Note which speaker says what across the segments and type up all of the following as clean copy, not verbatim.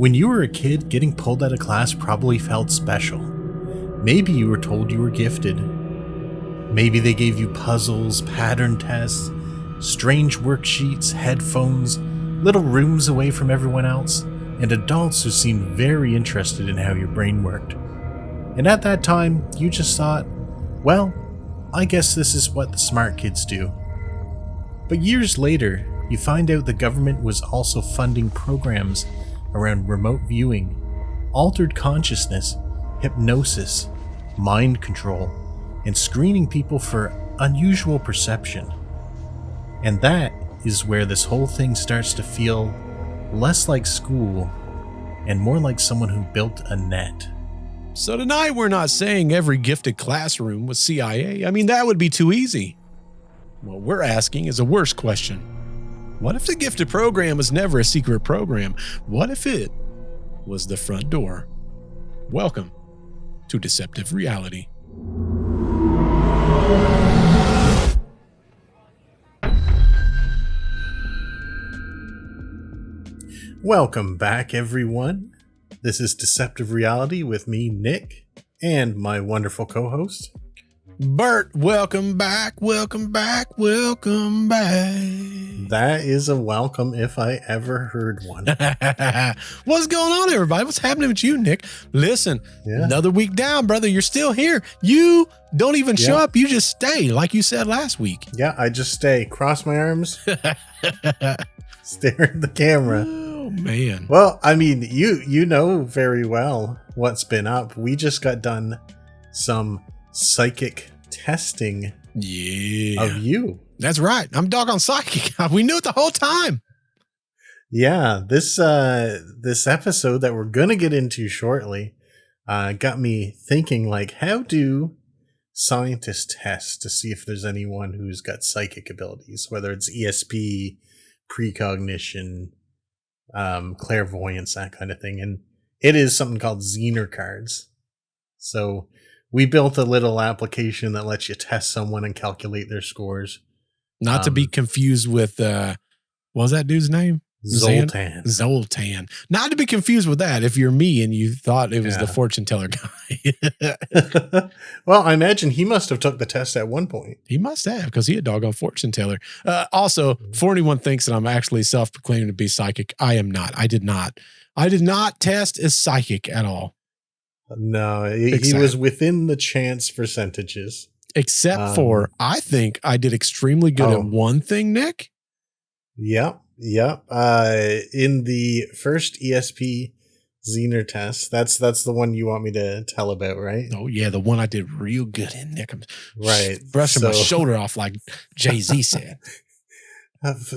Speaker 1: When you were a kid, getting pulled out of class probably felt special. Maybe you were told you were gifted. Maybe they gave you puzzles, pattern tests, strange worksheets, headphones, little rooms away from everyone else, and adults who seemed very interested in how your brain worked. And at that time, you just thought, well, I guess this is what the smart kids do. But years later, you find out the government was also funding programs around remote viewing, altered consciousness, hypnosis, mind control, and screening people for unusual perception. And that is where this whole thing starts to feel less like school and more like someone who built a net.
Speaker 2: So tonight we're not saying every gifted classroom was CIA. I mean, that would be too easy. What we're asking is a worse question. What if the gifted program was never a secret program? What if it was the front door? Welcome to Deceptive Reality.
Speaker 1: Welcome back, everyone. This is Deceptive Reality with me, Nick, and my wonderful co-host,
Speaker 2: Bert. Welcome back, welcome back, welcome back.
Speaker 1: That is a welcome if I ever heard one.
Speaker 2: What's going on, everybody? What's happening with you, Nick? Listen, Another week down, brother. You're still here. You don't even show up. You just stay, like you said last week.
Speaker 1: Yeah, I just stay. Cross my arms. Stare at the camera.
Speaker 2: Oh, man.
Speaker 1: Well, I mean, you know very well what's been up. We just got done some psychic testing of you.
Speaker 2: That's right. I'm doggone psychic. We knew it the whole time.
Speaker 1: Yeah, this episode that we're gonna get into shortly got me thinking, like, how do scientists test to see if there's anyone who's got psychic abilities, whether it's ESP, precognition, clairvoyance, that kind of thing. And it is something called Zener cards. So we built a little application that lets you test someone and calculate their scores.
Speaker 2: Not to be confused with, what was that dude's name?
Speaker 1: Zoltan.
Speaker 2: Not to be confused with that if you're me and you thought it was the fortune teller guy.
Speaker 1: Well, I imagine he must have took the test at one point.
Speaker 2: He must have, because he a doggone fortune teller. Also, for anyone thinks that I'm actually self-proclaimed to be psychic, I am not. I did not test as psychic at all.
Speaker 1: No, he was within the chance percentages.
Speaker 2: Except for, I think I did extremely good at one thing, Nick.
Speaker 1: Yep. In the first ESP Zener test, that's the one you want me to tell about, right?
Speaker 2: Oh, yeah, the one I did real good in, Nick. I'm
Speaker 1: brushing
Speaker 2: my shoulder off like Jay-Z said.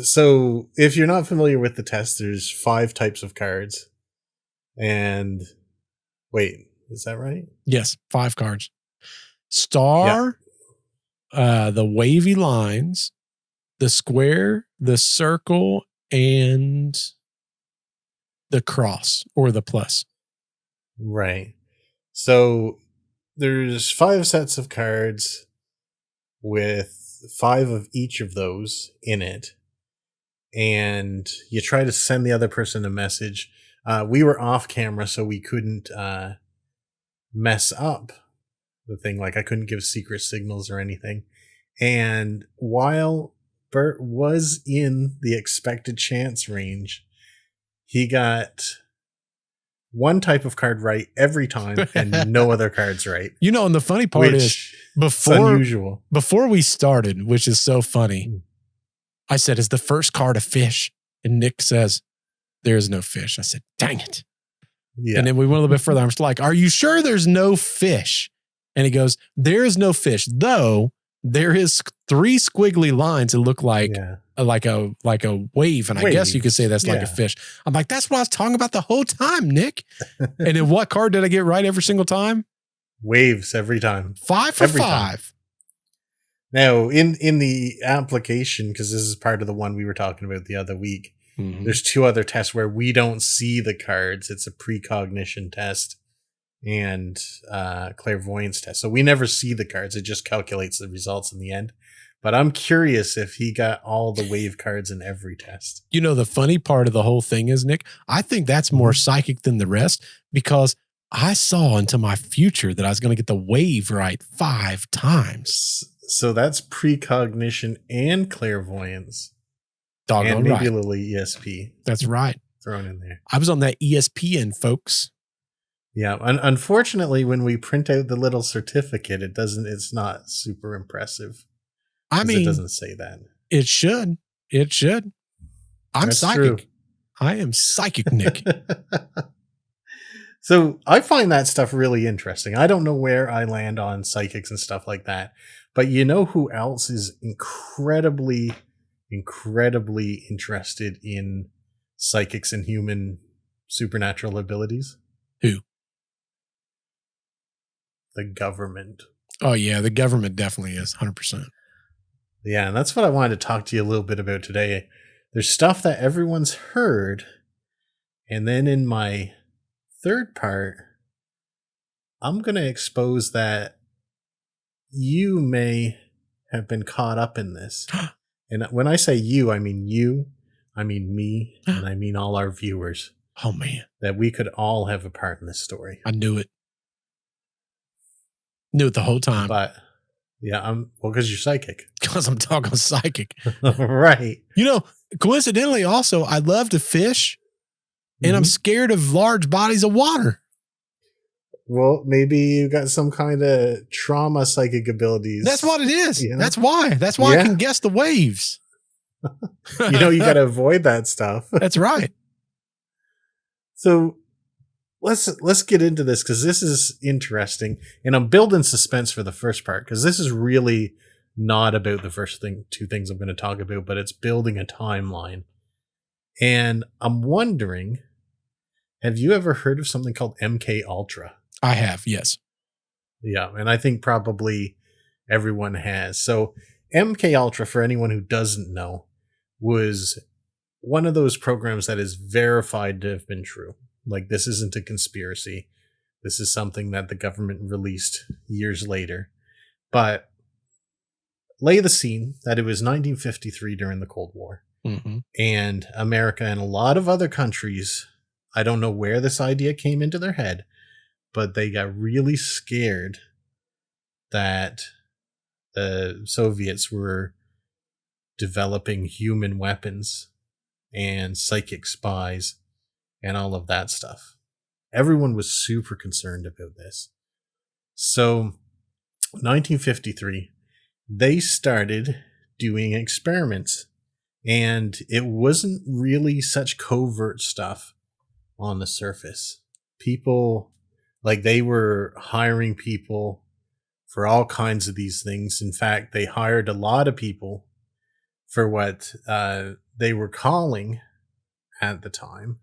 Speaker 1: So if you're not familiar with the test, there's 5 types of cards. And wait, is that right?
Speaker 2: Yes, 5 cards. Star, the wavy lines, the square, the circle, and the cross or the plus.
Speaker 1: Right. So there's 5 sets of cards with 5 of each of those in it. And you try to send the other person a message. We were off camera, so we couldn't mess up the thing. Like, I couldn't give secret signals or anything. And while Bert was in the expected chance range, he got one type of card right every time and no other cards right.
Speaker 2: You know, and the funny part is
Speaker 1: unusual.
Speaker 2: Before we started, which is so funny, I said, is the first card a fish? And Nick says, there's no fish. I said, dang it. Yeah. And then we went a little bit further. I'm just like, are you sure there's no fish? And he goes, there is no fish, though there is 3 squiggly lines that look like a wave. And I guess you could say that's like a fish. I'm like, that's what I was talking about the whole time, Nick. And then what card did I get right every single time?
Speaker 1: Waves every time.
Speaker 2: 5 for 5. Time.
Speaker 1: Now, in the application, because this is part of the one we were talking about the other week, there's 2 other tests where we don't see the cards. It's a precognition test and clairvoyance test. So we never see the cards. It just calculates the results in the end. But I'm curious if he got all the wave cards in every test.
Speaker 2: You know, the funny part of the whole thing is, Nick, I think that's more psychic than the rest because I saw into my future that I was going to get the wave right 5 times.
Speaker 1: So that's precognition and clairvoyance.
Speaker 2: Doggone
Speaker 1: and maybe
Speaker 2: right.
Speaker 1: a little ESP.
Speaker 2: That's right.
Speaker 1: Thrown in there.
Speaker 2: I was on that ESPN, folks.
Speaker 1: Yeah. Unfortunately, when we print out the little certificate, it's not super impressive.
Speaker 2: I mean,
Speaker 1: it doesn't say that.
Speaker 2: It should. I'm
Speaker 1: That's
Speaker 2: psychic.
Speaker 1: True.
Speaker 2: I am psychic, Nick.
Speaker 1: So I find that stuff really interesting. I don't know where I land on psychics and stuff like that. But you know who else is incredibly interested in psychics and human supernatural abilities?
Speaker 2: Who?
Speaker 1: The government.
Speaker 2: Oh, yeah. The government definitely is 100%.
Speaker 1: Yeah, and that's what I wanted to talk to you a little bit about today. There's stuff that everyone's heard. And then in my third part, I'm going to expose that you may have been caught up in this. And when I say you, I mean me, and I mean all our viewers.
Speaker 2: Oh, man.
Speaker 1: That we could all have a part in this story.
Speaker 2: I knew it. Knew it the whole time.
Speaker 1: But, yeah, because you're psychic.
Speaker 2: Because I'm talking psychic.
Speaker 1: Right.
Speaker 2: You know, coincidentally, also, I love to fish, and I'm scared of large bodies of water.
Speaker 1: Well, maybe you got some kind of trauma psychic abilities.
Speaker 2: That's what it is.
Speaker 1: You know?
Speaker 2: That's why I can guess the waves.
Speaker 1: You got to avoid that stuff.
Speaker 2: That's right.
Speaker 1: So let's get into this because this is interesting, and I'm building suspense for the first part because this is really not about the first two things I'm going to talk about, but it's building a timeline. And I'm wondering, have you ever heard of something called MK Ultra?
Speaker 2: I have, yes.
Speaker 1: Yeah, and I think probably everyone has. So MK Ultra, for anyone who doesn't know, was one of those programs that is verified to have been true. Like, this isn't a conspiracy. This is something that the government released years later. But lay the scene that it was 1953 during the Cold War.
Speaker 2: Mm-hmm.
Speaker 1: And America and a lot of other countries, I don't know where this idea came into their head, but they got really scared that the Soviets were developing human weapons and psychic spies and all of that stuff. Everyone was super concerned about this. So, 1953, they started doing experiments, and it wasn't really such covert stuff on the surface. People, they were hiring people for all kinds of these things. In fact, they hired a lot of people for what they were calling at the time,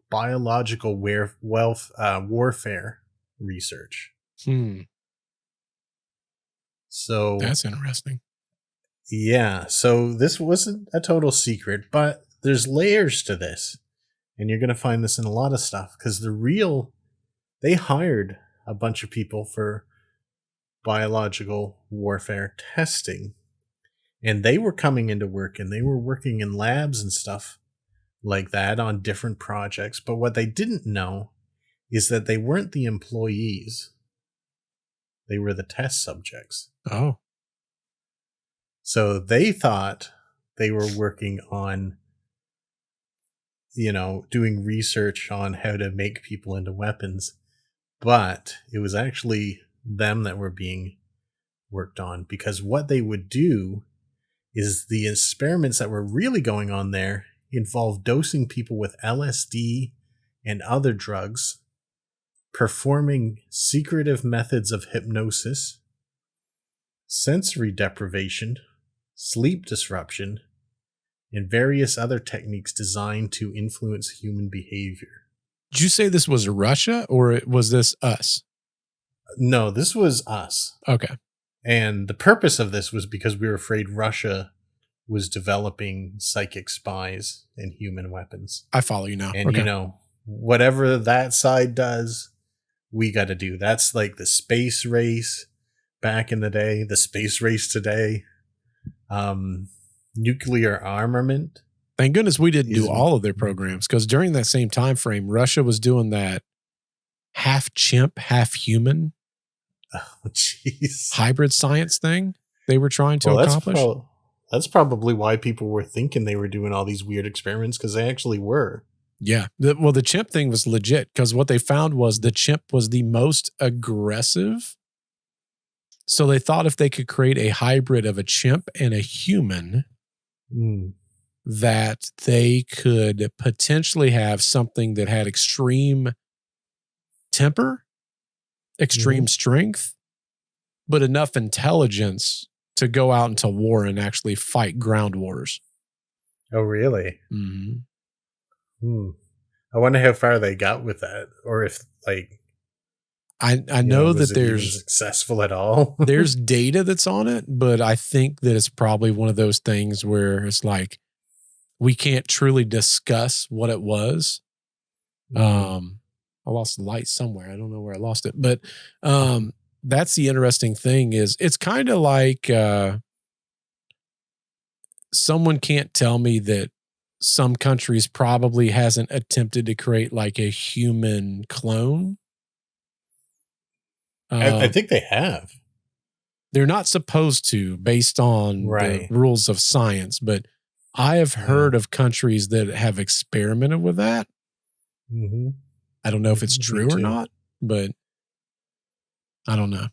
Speaker 1: biological warfare research. So
Speaker 2: that's interesting.
Speaker 1: Yeah. So this wasn't a total secret, but there's layers to this. And you're going to find this in a lot of stuff because they hired a bunch of people for biological warfare testing. And they were coming into work and they were working in labs and stuff like that on different projects. But what they didn't know is that they weren't the employees. They were the test subjects.
Speaker 2: Oh.
Speaker 1: So they thought they were working on, doing research on how to make people into weapons. But it was actually them that were being worked on, because what they would do is the experiments that were really going on there involved dosing people with LSD and other drugs, performing secretive methods of hypnosis, sensory deprivation, sleep disruption, and various other techniques designed to influence human behavior.
Speaker 2: Did you say this was Russia or was this us?
Speaker 1: No, this was us.
Speaker 2: Okay.
Speaker 1: And the purpose of this was because we were afraid Russia was developing psychic spies and human weapons.
Speaker 2: I follow you now.
Speaker 1: And, whatever that side does, we got to do. That's like the space race. back in the day, the space race today, nuclear armament.
Speaker 2: Thank goodness we didn't do all of their programs, because during that same time frame, Russia was doing that half chimp, half human hybrid science thing they were trying to accomplish.
Speaker 1: That's probably why people were thinking they were doing all these weird experiments, because they actually were.
Speaker 2: Yeah. The chimp thing was legit, because what they found was the chimp was the most aggressive. So they thought if they could create a hybrid of a chimp and a human, that they could potentially have something that had extreme temper, extreme strength, but enough intelligence to go out into war and actually fight ground wars.
Speaker 1: Oh, really?
Speaker 2: Mm-hmm.
Speaker 1: I wonder how far they got with that, or if
Speaker 2: I know that there's
Speaker 1: successful at all.
Speaker 2: There's data that's on it, but I think that it's probably one of those things where it's like we can't truly discuss what it was. I lost the light somewhere. I don't know where I lost it, but that's the interesting thing is it's kind of like someone can't tell me that some countries probably hasn't attempted to create like a human clone.
Speaker 1: I think they have.
Speaker 2: They're not supposed to, based on the rules of science, but I have heard of countries that have experimented with that. I don't know if it's true or not, but I don't know.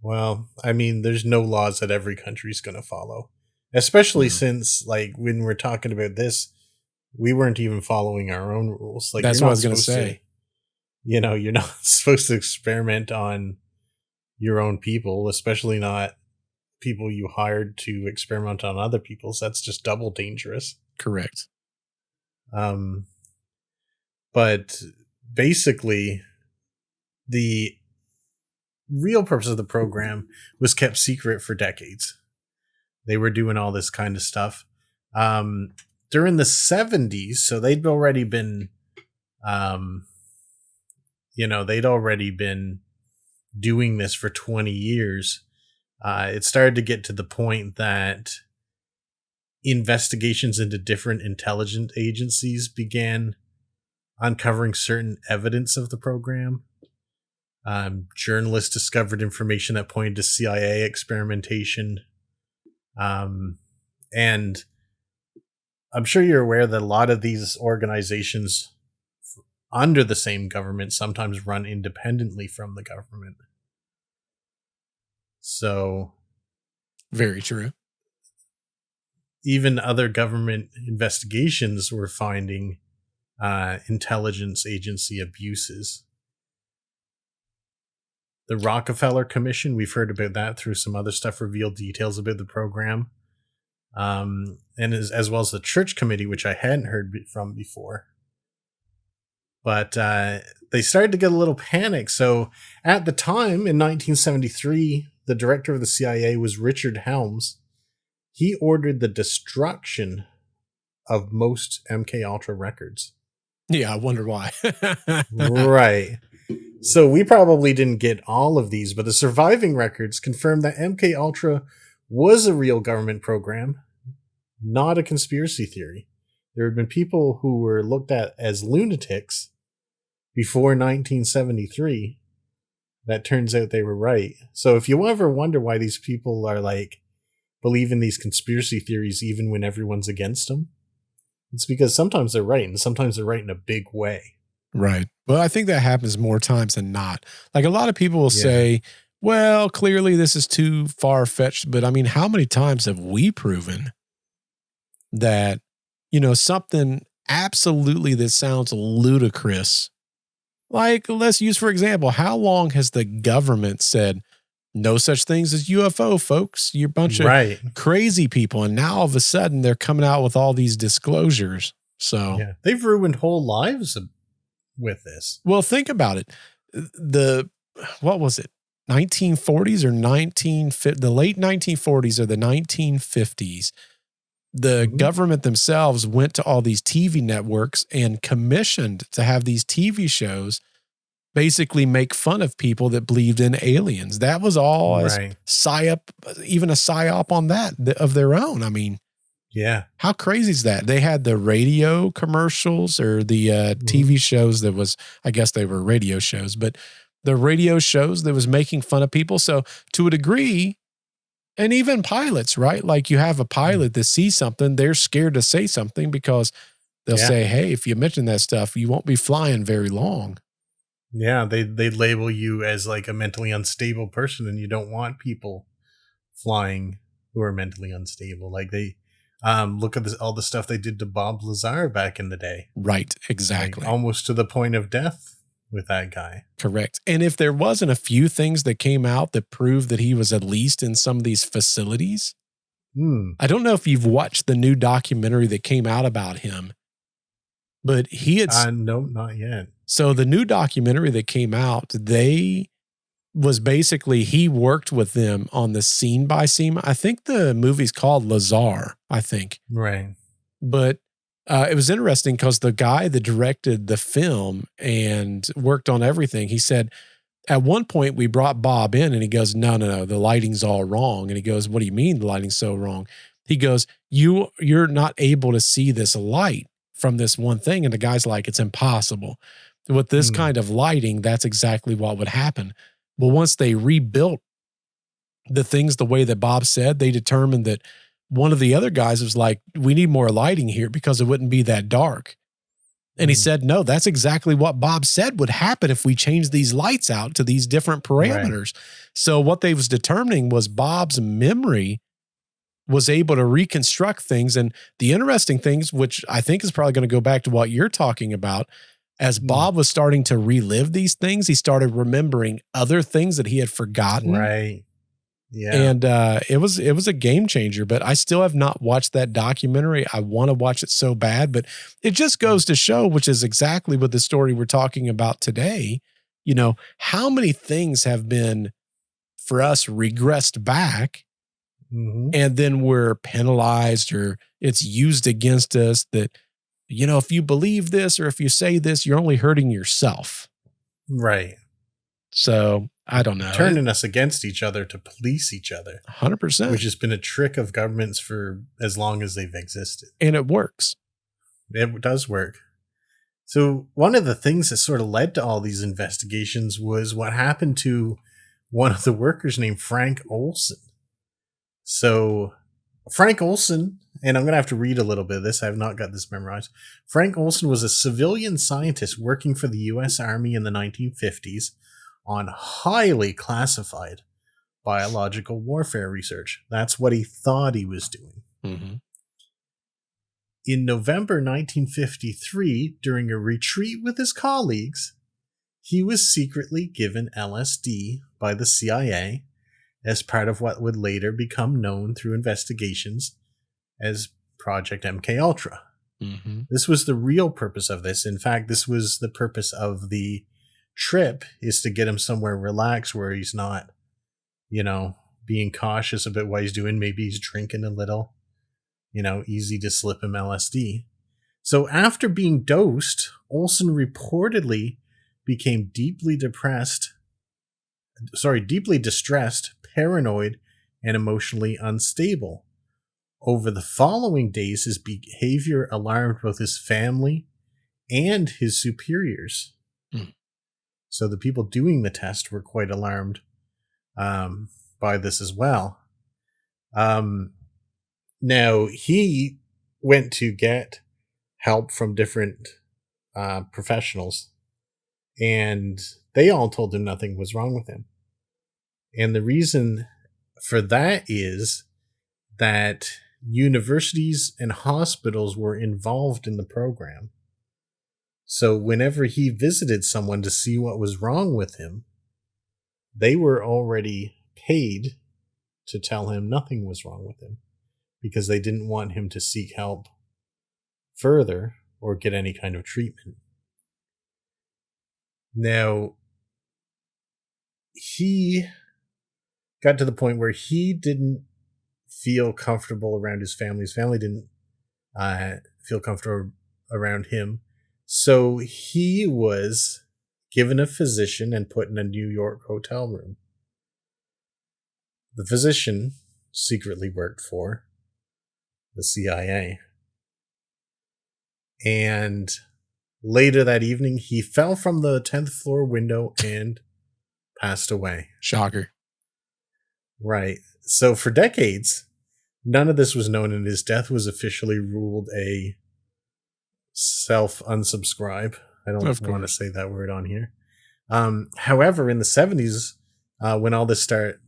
Speaker 1: Well, I mean, there's no laws that every country's going to follow, especially since, like, when we're talking about this, we weren't even following our own rules. Like,
Speaker 2: that's what I was going to say.
Speaker 1: You're not supposed to experiment on your own people, especially not people you hired to experiment on other people's. That's just double dangerous.
Speaker 2: Correct.
Speaker 1: But basically, the real purpose of the program was kept secret for decades. They were doing all this kind of stuff. During the 70s, so they'd already been they'd already been doing this for 20 years. It started to get to the point that investigations into different intelligence agencies began uncovering certain evidence of the program. Journalists discovered information that pointed to CIA experimentation. And I'm sure you're aware that a lot of these organizations under the same government sometimes run independently from the government. So,
Speaker 2: very true.
Speaker 1: Even other government investigations were finding intelligence agency abuses. The Rockefeller Commission, we've heard about that through some other stuff, revealed details about the program. And as well as the Church Committee, which I hadn't heard from before. But they started to get a little panic. So at the time, in 1973, the director of the CIA was Richard Helms. He ordered the destruction of most MKUltra records.
Speaker 2: Yeah, I wonder why.
Speaker 1: Right. So we probably didn't get all of these, but the surviving records confirm that MKUltra was a real government program, not a conspiracy theory. There had been people who were looked at as lunatics before 1973. That turns out they were right. So if you ever wonder why these people are believe in these conspiracy theories even when everyone's against them, it's because sometimes they're right and sometimes they're right in a big way.
Speaker 2: Right. Well, I think that happens more times than not. Like a lot of people will say, well, clearly this is too far-fetched, but I mean, how many times have we proven that, something absolutely that sounds ludicrous? Like, let's use, for example, how long has the government said no such things as UFO, folks? You're a bunch of crazy people. And now all of a sudden they're coming out with all these disclosures. So
Speaker 1: they've ruined whole lives with this.
Speaker 2: Well, think about it. What was it? 1940s or the late 1940s or the 1950s. The government themselves went to all these TV networks and commissioned to have these TV shows basically make fun of people that believed in aliens. That was all
Speaker 1: Right.
Speaker 2: even a psyop on that of their own. I mean,
Speaker 1: yeah.
Speaker 2: How crazy is that? They had the radio commercials or the TV shows that was, I guess they were radio shows, but the radio shows that was making fun of people. So to a degree, and even pilots, right? Like you have a pilot that sees something, they're scared to say something because they'll say, hey, if you mention that stuff, you won't be flying very long.
Speaker 1: Yeah, they label you as like a mentally unstable person, and you don't want people flying who are mentally unstable. Like they look at all the stuff they did to Bob Lazar back in the day.
Speaker 2: Right, exactly.
Speaker 1: Like, almost to the point of death with that guy.
Speaker 2: Correct. And if there wasn't a few things that came out that proved that he was at least in some of these facilities, I don't know if you've watched the new documentary that came out about him, but he had...
Speaker 1: no, not yet.
Speaker 2: So the new documentary that came out, was basically, he worked with them on the scene by scene. I think the movie's called Lazar, I think.
Speaker 1: Right.
Speaker 2: But it was interesting because the guy that directed the film and worked on everything, he said, at one point we brought Bob in and he goes, no, the lighting's all wrong. And he goes, what do you mean the lighting's so wrong? He goes, you're not able to see this light from this one thing. And the guy's like, it's impossible. With this kind of lighting, that's exactly what would happen. Well, once they rebuilt the things the way that Bob said, they determined that one of the other guys was like, we need more lighting here because it wouldn't be that dark. And he said, no, that's exactly what Bob said would happen if we changed these lights out to these different parameters. Right. So what they was determining was Bob's memory was able to reconstruct things. And the interesting things, which I think is probably going to go back to what you're talking about, as Bob was starting to relive these things, he started remembering other things that he had forgotten.
Speaker 1: Right. Yeah.
Speaker 2: And it was a game changer, but I still have not watched that documentary. I want to watch it so bad, but it just goes to show, which is exactly what the story we're talking about today, you know, how many things have been for us regressed back and then we're penalized or it's used against us that, you know, if you believe this or if you say this, you're only hurting yourself.
Speaker 1: Right.
Speaker 2: So I don't know.
Speaker 1: Turning us against each other to police each other.
Speaker 2: 100%.
Speaker 1: Which has been a trick of governments for as long as they've existed.
Speaker 2: And it works.
Speaker 1: It does work. So one of the things that sort of led to all these investigations was what happened to one of the workers named Frank Olson. So Frank Olson, and I'm going to have to read a little bit of this. I have not got this memorized. Frank Olson was a civilian scientist working for the U.S. Army in the 1950s on highly classified biological warfare research. That's what he thought he was doing. In November 1953, during a retreat with his colleagues, he was secretly given LSD by the CIA as part of what would later become known through investigations as Project MKUltra. This was the real purpose of this. In fact, this was the purpose of the trip, is to get him somewhere relaxed where he's not, you know, being cautious about what he's doing. Maybe he's drinking a little, you know, easy to slip him LSD. So after being dosed, Olson reportedly became deeply distressed, paranoid, and emotionally unstable. Over the following days, his behavior alarmed both his family and his superiors. So the people doing the test were quite alarmed by this as well. Now, he went to get help from different professionals, and they all told him nothing was wrong with him. And the reason for that is that universities and hospitals were involved in the program. So whenever he visited someone to see what was wrong with him, they were already paid to tell him nothing was wrong with him because they didn't want him to seek help further or get any kind of treatment. Now, he got to the point where he didn't feel comfortable around his family. His family didn't feel comfortable around him. So he was given a physician, and put in a New York hotel room. The physician secretly worked for the CIA. And later that evening, he fell from the 10th floor window and passed away.
Speaker 2: Shocker.
Speaker 1: Right. So for decades, none of this was known, and his death was officially ruled a self-unsubscribe. I don't want to say that word on here. However, in the 70s, when all this started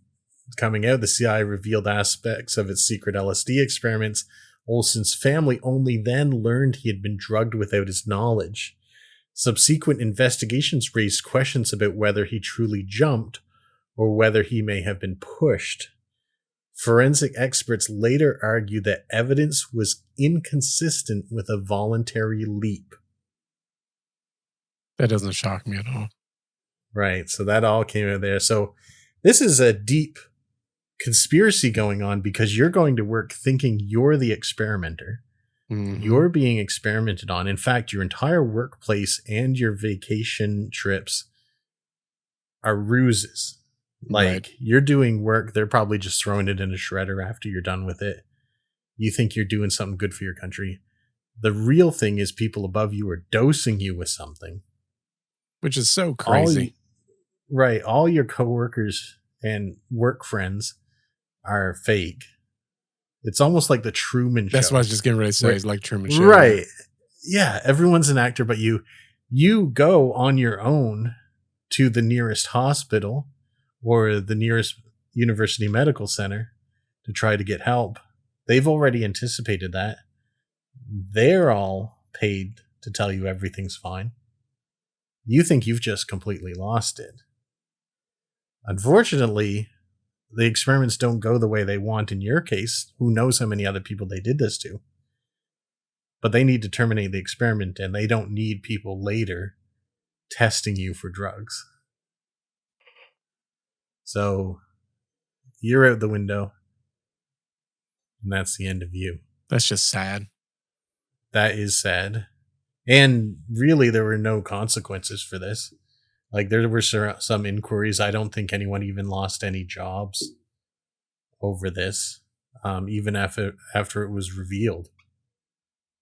Speaker 1: coming out, the CIA revealed aspects of its secret LSD experiments. Olson's family only then learned he had been drugged without his knowledge. Subsequent investigations raised questions about whether he truly jumped or whether he may have been pushed. Forensic experts later argued that evidence was inconsistent with a voluntary leap.
Speaker 2: That doesn't shock me at all.
Speaker 1: Right, so that all came out there. So this is a deep conspiracy going on because you're going to work thinking you're the experimenter. Mm-hmm. You're being experimented on. In fact, your entire workplace and your vacation trips are ruses. Like, you're doing work, they're probably just throwing it in a shredder after you're done with it. You think you're doing something good for your country. The real thing is people above you are dosing you with something.
Speaker 2: Which is so crazy.
Speaker 1: All your coworkers and work friends are fake. It's almost like the Truman Show.
Speaker 2: That's what I was just getting ready to say. It's like Truman Show.
Speaker 1: Right. Yeah, everyone's an actor, but you go on your own to the nearest hospital or the nearest university medical center to try to get help. They've already anticipated that. They're all paid to tell you everything's fine. You think you've just completely lost it. Unfortunately, the experiments don't go the way they want in your case. Who knows how many other people they did this to? But they need to terminate the experiment, and they don't need people later testing you for drugs. So you're out the window, and that's the end of you.
Speaker 2: That's just sad.
Speaker 1: That is sad. And really, there were no consequences for this. Like, there were some inquiries. I don't think anyone even lost any jobs over this, even after it was revealed.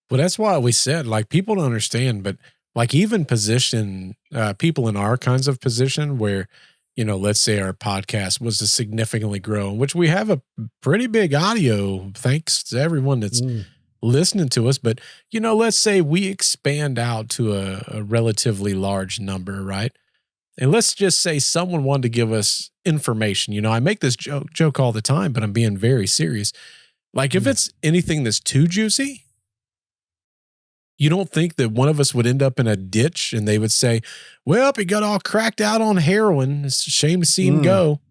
Speaker 2: Well, that's why we said, like, people don't understand, but like even people in our kinds of position where, you know, let's say our podcast was to significantly grow, which we have a pretty big audio, thanks to everyone that's listening to us. But, you know, let's say we expand out to a relatively large number, right? And let's just say someone wanted to give us information. You know, I make this joke all the time, but I'm being very serious. Like, if it's anything that's too juicy, you don't think that one of us would end up in a ditch and they would say, well, he got all cracked out on heroin. It's a shame to see him go.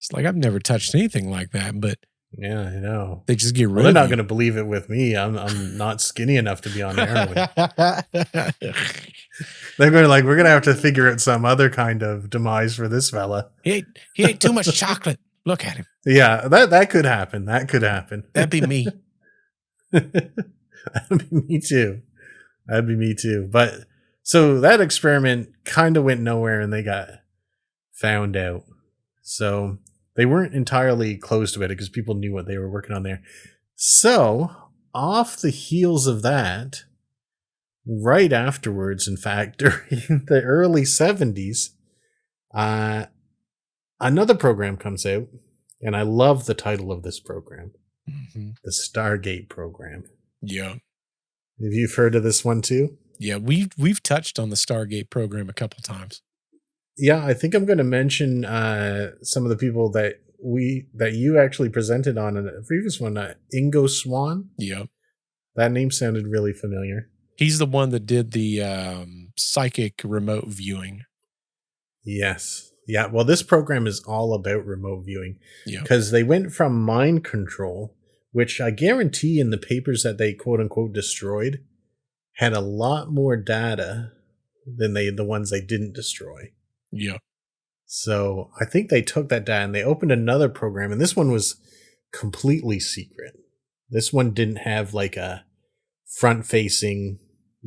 Speaker 2: It's like, I've never touched anything like that, but
Speaker 1: yeah, I know.
Speaker 2: They just get rid of
Speaker 1: They're not going to believe it with me. I'm not skinny enough to be on heroin. They're going to we're going to have to figure out some other kind of demise for this fella.
Speaker 2: He ate too much chocolate. Look at him.
Speaker 1: Yeah, that could happen. That could happen.
Speaker 2: That'd be me.
Speaker 1: That'd be me too. That'd be me too. But so that experiment kind of went nowhere and they got found out. So they weren't entirely closed about it because people knew what they were working on there. So off the heels of that, right afterwards, in fact, during the early 70s, another program comes out. And I love the title of this program. The Stargate Program.
Speaker 2: Yeah.
Speaker 1: Have you heard of this one too?
Speaker 2: Yeah, we've touched on the Stargate Program a couple times.
Speaker 1: Yeah, I think I'm going to mention some of the people that you actually presented on in a previous one. Ingo Swann.
Speaker 2: Yeah,
Speaker 1: that name sounded really familiar.
Speaker 2: He's the one that did the psychic remote viewing.
Speaker 1: Yes. Yeah. Well, this program is all about remote viewing because
Speaker 2: Yeah.
Speaker 1: they went from mind control, which I guarantee in the papers that they quote unquote destroyed had a lot more data than the ones they didn't destroy.
Speaker 2: Yeah.
Speaker 1: So I think they took that data and they opened another program, and this one was completely secret. This one didn't have like a front-facing,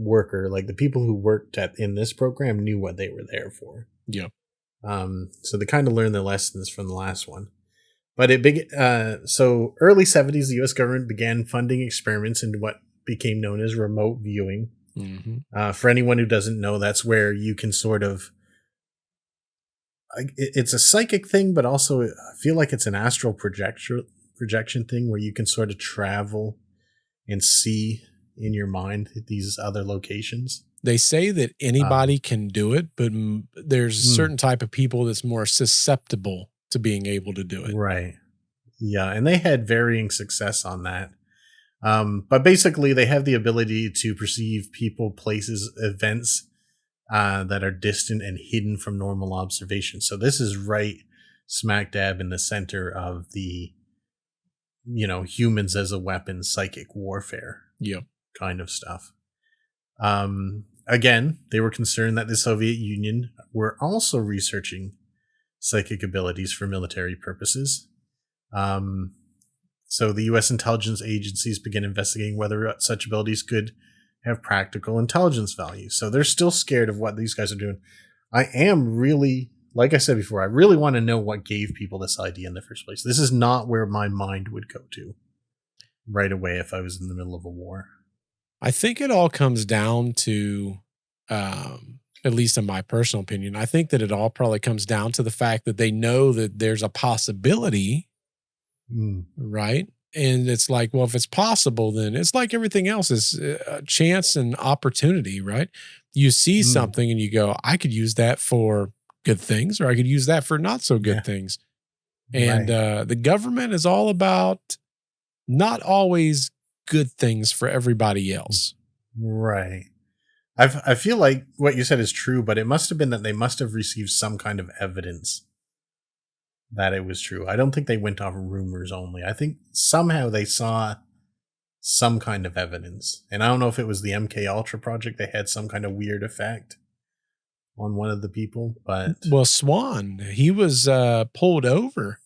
Speaker 1: worker, like the people who worked in this program knew what they were there for.
Speaker 2: Yep.
Speaker 1: So they kind of learned their lessons from the last one. But so early 70s, the U.S. government began funding experiments into what became known as remote viewing.
Speaker 2: Mm-hmm.
Speaker 1: For anyone who doesn't know, that's where you can sort of, it's a psychic thing, but also I feel like it's an astral projection thing where you can sort of travel and see in your mind these other locations.
Speaker 2: They say that anybody can do it, but there's a certain type of people that's more susceptible to being able to do it.
Speaker 1: Right. Yeah, and they had varying success on that. But basically, they have the ability to perceive people, places, events that are distant and hidden from normal observation. So this is right smack dab in the center of the, humans as a weapon, psychic warfare kind of stuff. Again, they were concerned that the Soviet Union were also researching psychic abilities for military purposes. So the U.S. intelligence agencies began investigating whether such abilities could have practical intelligence value. So they're still scared of what these guys are doing. I am really, like I said before, I really want to know what gave people this idea in the first place. This is not where my mind would go to right away if I was in the middle of a war.
Speaker 2: I think it all comes down to, at least in my personal opinion, I think that it all probably comes down to the fact that they know that there's a possibility, right? And it's like, well, if it's possible, then it's like everything else is a chance and opportunity, right? You see something and you go, I could use that for good things, or I could use that for not so good things. And the government is all about not always good things for everybody else.
Speaker 1: Right. I feel like what you said is true, but it must have been that they must have received some kind of evidence that it was true. I don't think they went off rumors only. I think somehow they saw some kind of evidence. And I don't know if it was the MK Ultra project. They had some kind of weird effect on one of the people, but
Speaker 2: well, Swann, he was pulled over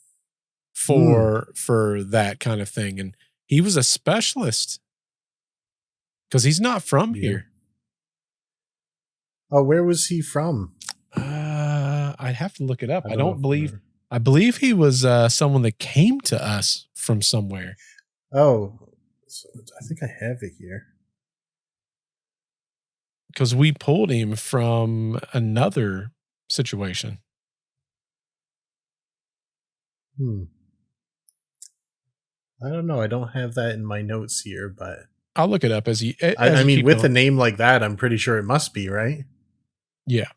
Speaker 2: for that kind of thing, and he was a specialist because he's not from here.
Speaker 1: Oh, where was he from?
Speaker 2: I'd have to look it up. I believe he was someone that came to us from somewhere.
Speaker 1: Oh, so I think I have it here.
Speaker 2: Because we pulled him from another situation.
Speaker 1: I don't know. I don't have that in my notes here, but
Speaker 2: I'll look it up as you.
Speaker 1: I mean, with a name like that, I'm pretty sure it must be, right?
Speaker 2: Yeah.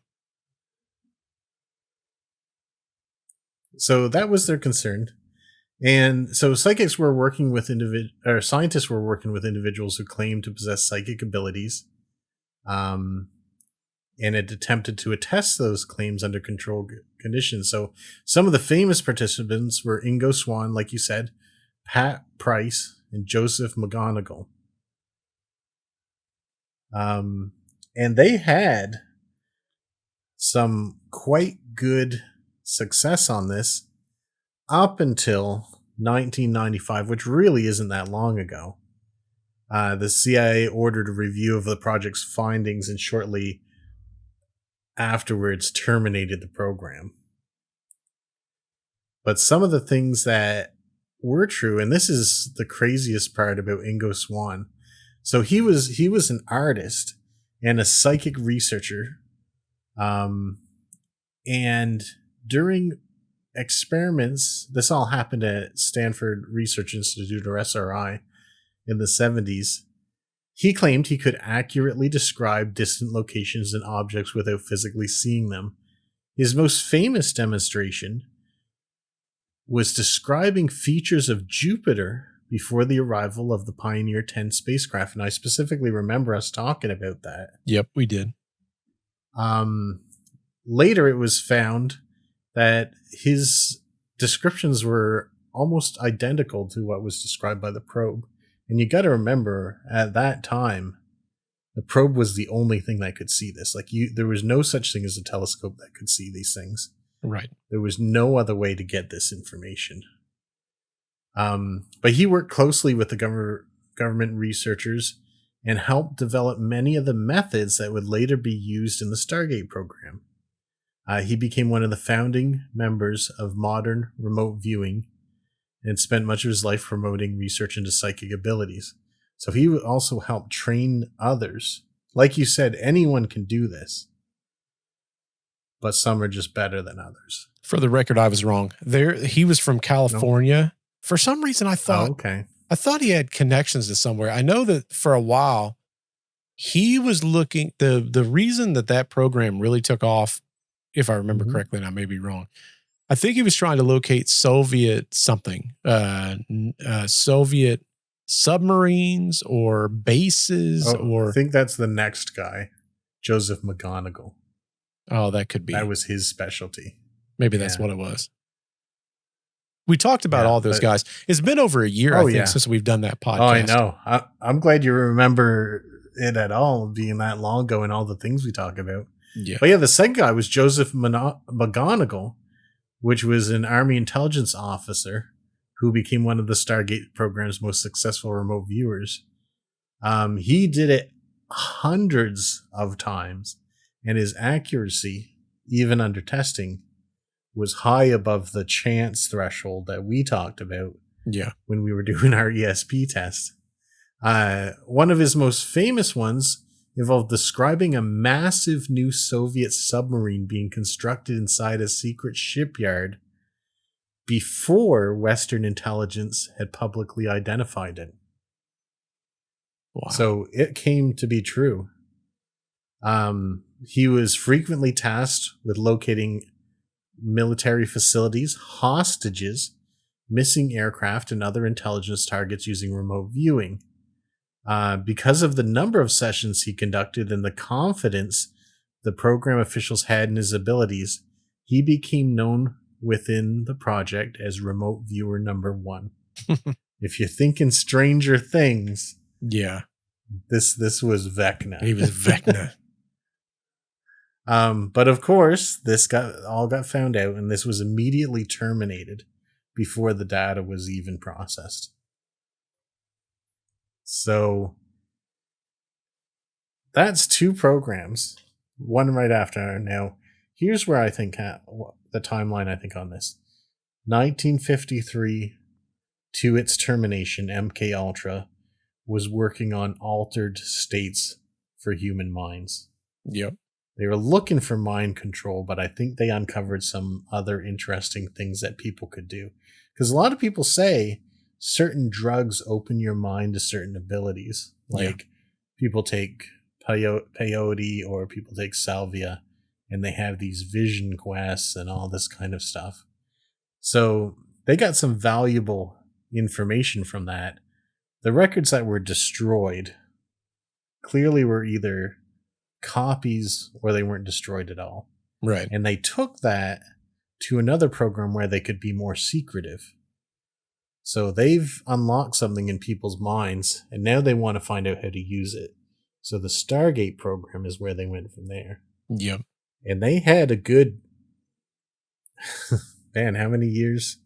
Speaker 1: So that was their concern. And so scientists were working with individuals who claimed to possess psychic abilities. And it attempted to attest those claims under controlled conditions. So some of the famous participants were Ingo Swann, like you said, Pat Price, and Joseph McMoneagle. And they had some quite good success on this up until 1995, which really isn't that long ago. The CIA ordered a review of the project's findings and shortly afterwards terminated the program. But some of the things that were true, and this is the craziest part about Ingo Swann. So he was an artist and a psychic researcher. And during experiments, this all happened at Stanford Research Institute, or SRI, in the 70s. He claimed he could accurately describe distant locations and objects without physically seeing them. His most famous demonstration was describing features of Jupiter before the arrival of the Pioneer 10 spacecraft, and I specifically remember us talking about that.
Speaker 2: Yep, we did.
Speaker 1: Later, it was found that his descriptions were almost identical to what was described by the probe. And you got to remember, at that time, the probe was the only thing that could see this. There was no such thing as a telescope that could see these things.
Speaker 2: Right.
Speaker 1: There was no other way to get this information. But he worked closely with the government researchers, and helped develop many of the methods that would later be used in the Stargate program. He became one of the founding members of modern remote viewing and spent much of his life promoting research into psychic abilities. So he would also help train others. Like you said, anyone can do this, but some are just better than others.
Speaker 2: For the record, I was wrong. He was from California. Nope. For some reason, I thought he had connections to somewhere. I know that for a while, he was looking, the reason that program really took off, if I remember correctly, and I may be wrong, I think he was trying to locate Soviet something, Soviet submarines or bases, or
Speaker 1: I think that's the next guy, Joseph McMoneagle.
Speaker 2: Oh, that could be.
Speaker 1: That was his specialty.
Speaker 2: Maybe that's what it was. We talked about all those guys. It's been over a year, I think, since we've done that podcast.
Speaker 1: Oh, I know. I'm glad you remember it at all, being that long ago and all the things we talk about.
Speaker 2: Yeah.
Speaker 1: But the second guy was Joseph McMoneagle, which was an Army intelligence officer who became one of the Stargate program's most successful remote viewers. He did it hundreds of times, and his accuracy, even under testing, was high above the chance threshold that we talked about when we were doing our ESP test. One of his most famous ones involved describing a massive new Soviet submarine being constructed inside a secret shipyard before Western intelligence had publicly identified it.
Speaker 2: Wow.
Speaker 1: So it came to be true. He was frequently tasked with locating military facilities, hostages, missing aircraft, and other intelligence targets using remote viewing. Because of the number of sessions he conducted and the confidence the program officials had in his abilities, he became known within the project as Remote Viewer Number 1. If you're thinking Stranger Things, this was Vecna.
Speaker 2: He was Vecna.
Speaker 1: But of course, this got found out, and this was immediately terminated before the data was even processed. So that's 2 programs, one right after. Now, here's where I think the timeline I think on this. 1953 to its termination, MK Ultra was working on altered states for human minds.
Speaker 2: Yep.
Speaker 1: They were looking for mind control, but I think they uncovered some other interesting things that people could do. Because a lot of people say certain drugs open your mind to certain abilities. Like people take peyote or people take salvia, and they have these vision quests and all this kind of stuff. So they got some valuable information from that. The records that were destroyed clearly were either copies or they weren't destroyed at all.
Speaker 2: Right.
Speaker 1: And they took that to another program where they could be more secretive. So they've unlocked something in people's minds, and now they want to find out how to use it. So the Stargate program is where they went from there.
Speaker 2: Yep.
Speaker 1: And they had a good, man, how many years?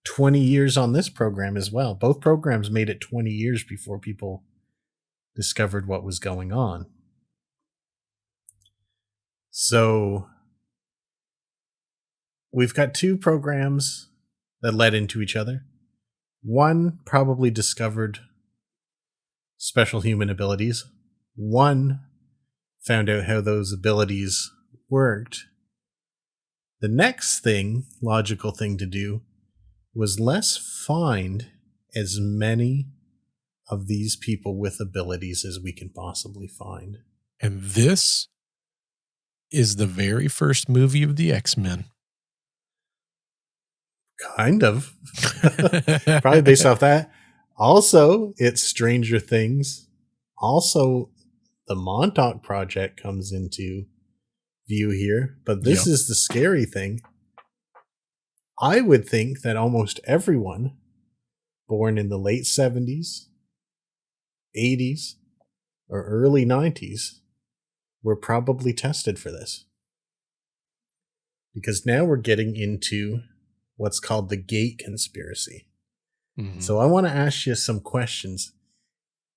Speaker 1: 20 years on this program as well. Both programs made it 20 years before people discovered what was going on. So we've got 2 programs that led into each other. One probably discovered special human abilities. One found out how those abilities worked. The next logical thing to do, was let's find as many of these people with abilities as we can possibly find.
Speaker 2: And this is the very first movie of the X-Men.
Speaker 1: Kind of. Probably based off that. Also, it's Stranger Things. Also, the Montauk Project comes into view here. But this is the scary thing. I would think that almost everyone born in the late 70s, 80s, or early 90s were probably tested for this. Because now we're getting into what's called the Gate Conspiracy. Mm-hmm. So I want to ask you some questions.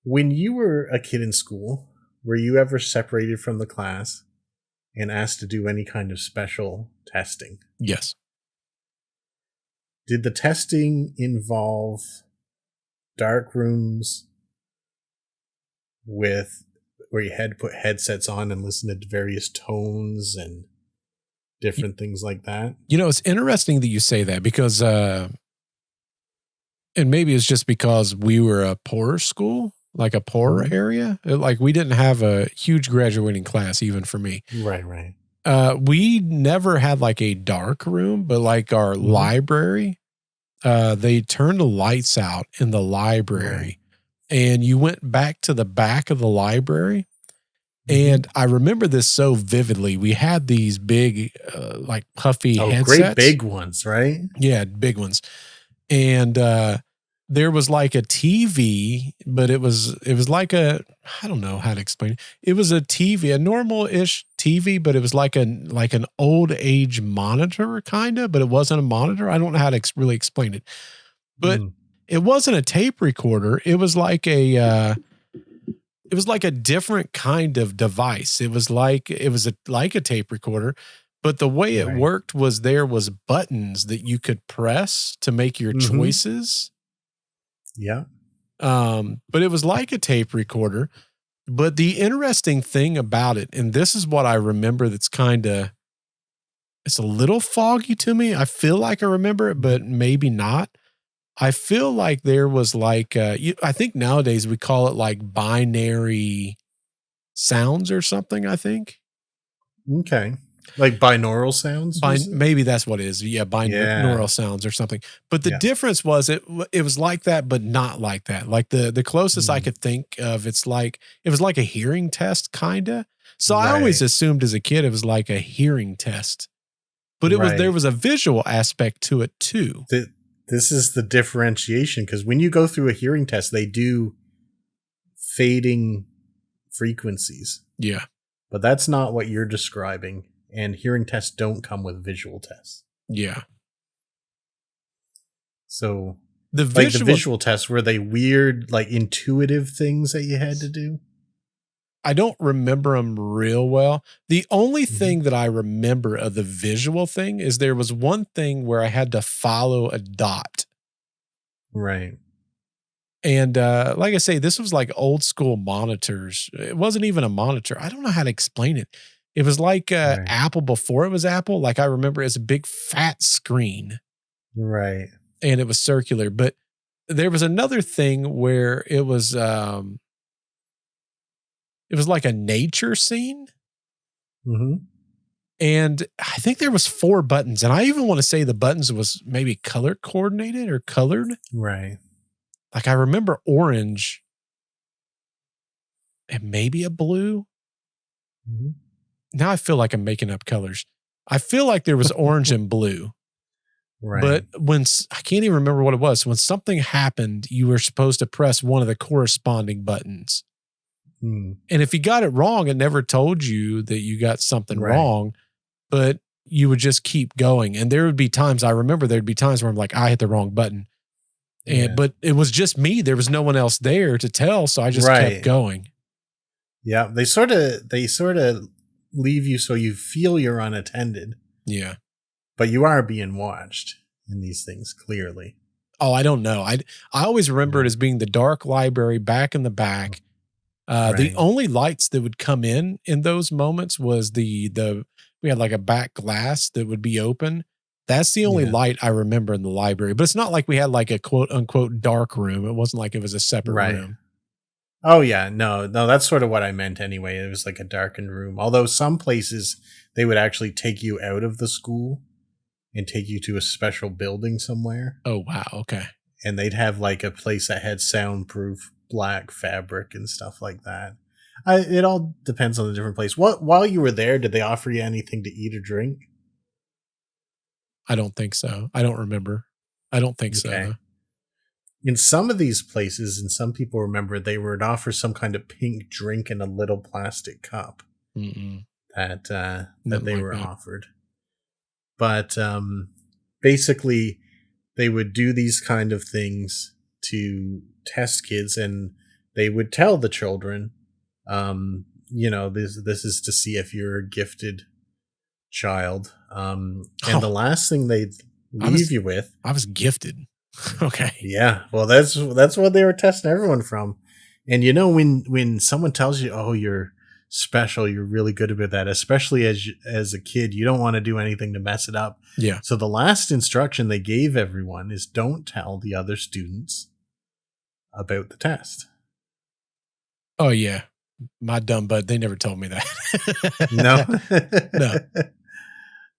Speaker 1: When you were a kid in school, were you ever separated from the class and asked to do any kind of special testing?
Speaker 2: Yes.
Speaker 1: Did the testing involve dark rooms where you had to put headsets on and listen to various tones and different things like that?
Speaker 2: It's interesting that you say that because, and maybe it's just because we were a poorer school, like a poorer area. Like we didn't have a huge graduating class, even for me.
Speaker 1: Right.
Speaker 2: We never had like a dark room, but like our library, they turned the lights out in the library and you went back to the back of the library. And I remember this so vividly. We had these big, like puffy headsets.
Speaker 1: Great big ones, right?
Speaker 2: Yeah, big ones. And there was like a TV, but it was like I don't know how to explain it. It was a TV, a normal-ish TV, but it was like an old age monitor kind of, but it wasn't a monitor. I don't know how to really explain it. But it wasn't a tape recorder. It was like a different kind of device. It was like a tape recorder, but the way it worked was there was buttons that you could press to make your choices.
Speaker 1: Yeah.
Speaker 2: But it was like a tape recorder. But the interesting thing about it, and this is what I remember that's it's a little foggy to me. I feel like I remember it, but maybe not. I feel like there was like, I think nowadays we call it like binary sounds or something, I think.
Speaker 1: Okay. Like binaural sounds?
Speaker 2: Maybe that's what it is. Yeah, binaural sounds or something. But the difference was it was like that, but not like that. Like the closest I could think of, it was like a hearing test, kind of. So I always assumed as a kid it was like a hearing test. But there was a visual aspect to it too.
Speaker 1: This is the differentiation, because when you go through a hearing test, they do fading frequencies.
Speaker 2: Yeah.
Speaker 1: But that's not what you're describing. And hearing tests don't come with visual tests.
Speaker 2: Yeah.
Speaker 1: So the visual tests, were they weird, like intuitive things that you had to do?
Speaker 2: I don't remember them real well. The only thing that I remember of the visual thing is there was one thing where I had to follow a dot.
Speaker 1: Right.
Speaker 2: And like I say, this was like old school monitors. It wasn't even a monitor. I don't know how to explain it. It was like Apple before it was Apple. Like I remember it's a big fat screen.
Speaker 1: Right.
Speaker 2: And it was circular. But there was another thing where it was like a nature scene. And I think there was 4 buttons. And I even want to say the buttons was maybe color coordinated or colored.
Speaker 1: Right.
Speaker 2: Like I remember orange and maybe a blue. Now I feel like I'm making up colors. I feel like there was orange and blue. Right. But I can't even remember what it was. When something happened, you were supposed to press one of the corresponding buttons. And if you got it wrong, it never told you that you got something wrong, but you would just keep going. And there would be times, I remember there'd be times where I'm like, I hit the wrong button. But it was just me. There was no one else there to tell. So I just kept going.
Speaker 1: Yeah. They sort of leave you so you feel you're unattended.
Speaker 2: Yeah.
Speaker 1: But you are being watched in these things, clearly.
Speaker 2: Oh, I don't know. I always remember it as being the dark library back in the back. The only lights that would come in those moments was we had like a back glass that would be open. That's the only light I remember in the library, but it's not like we had like a quote unquote dark room. It wasn't like it was a separate room.
Speaker 1: Oh yeah. No, that's sort of what I meant anyway. It was like a darkened room. Although some places they would actually take you out of the school and take you to a special building somewhere.
Speaker 2: Oh, wow. Okay.
Speaker 1: And they'd have like a place that had soundproof black fabric and stuff like that. It all depends on the different place. While you were there, did they offer you anything to eat or drink?
Speaker 2: I don't think so. I don't remember. I don't think so.
Speaker 1: In some of these places, and some people remember, they would offer some kind of pink drink in a little plastic cup that they were offered. But basically, they would do these kind of things to test kids, and they would tell the children, this is to see if you're a gifted child. And the last thing they'd leave you with.
Speaker 2: I was gifted. Okay.
Speaker 1: Yeah. Well, that's what they were testing everyone from. And when someone tells you, oh, you're special, you're really good about that, especially as a kid, you don't want to do anything to mess it up.
Speaker 2: Yeah.
Speaker 1: So the last instruction they gave everyone is don't tell the other students about the test.
Speaker 2: Oh yeah. My dumb butt, they never told me that.
Speaker 1: No.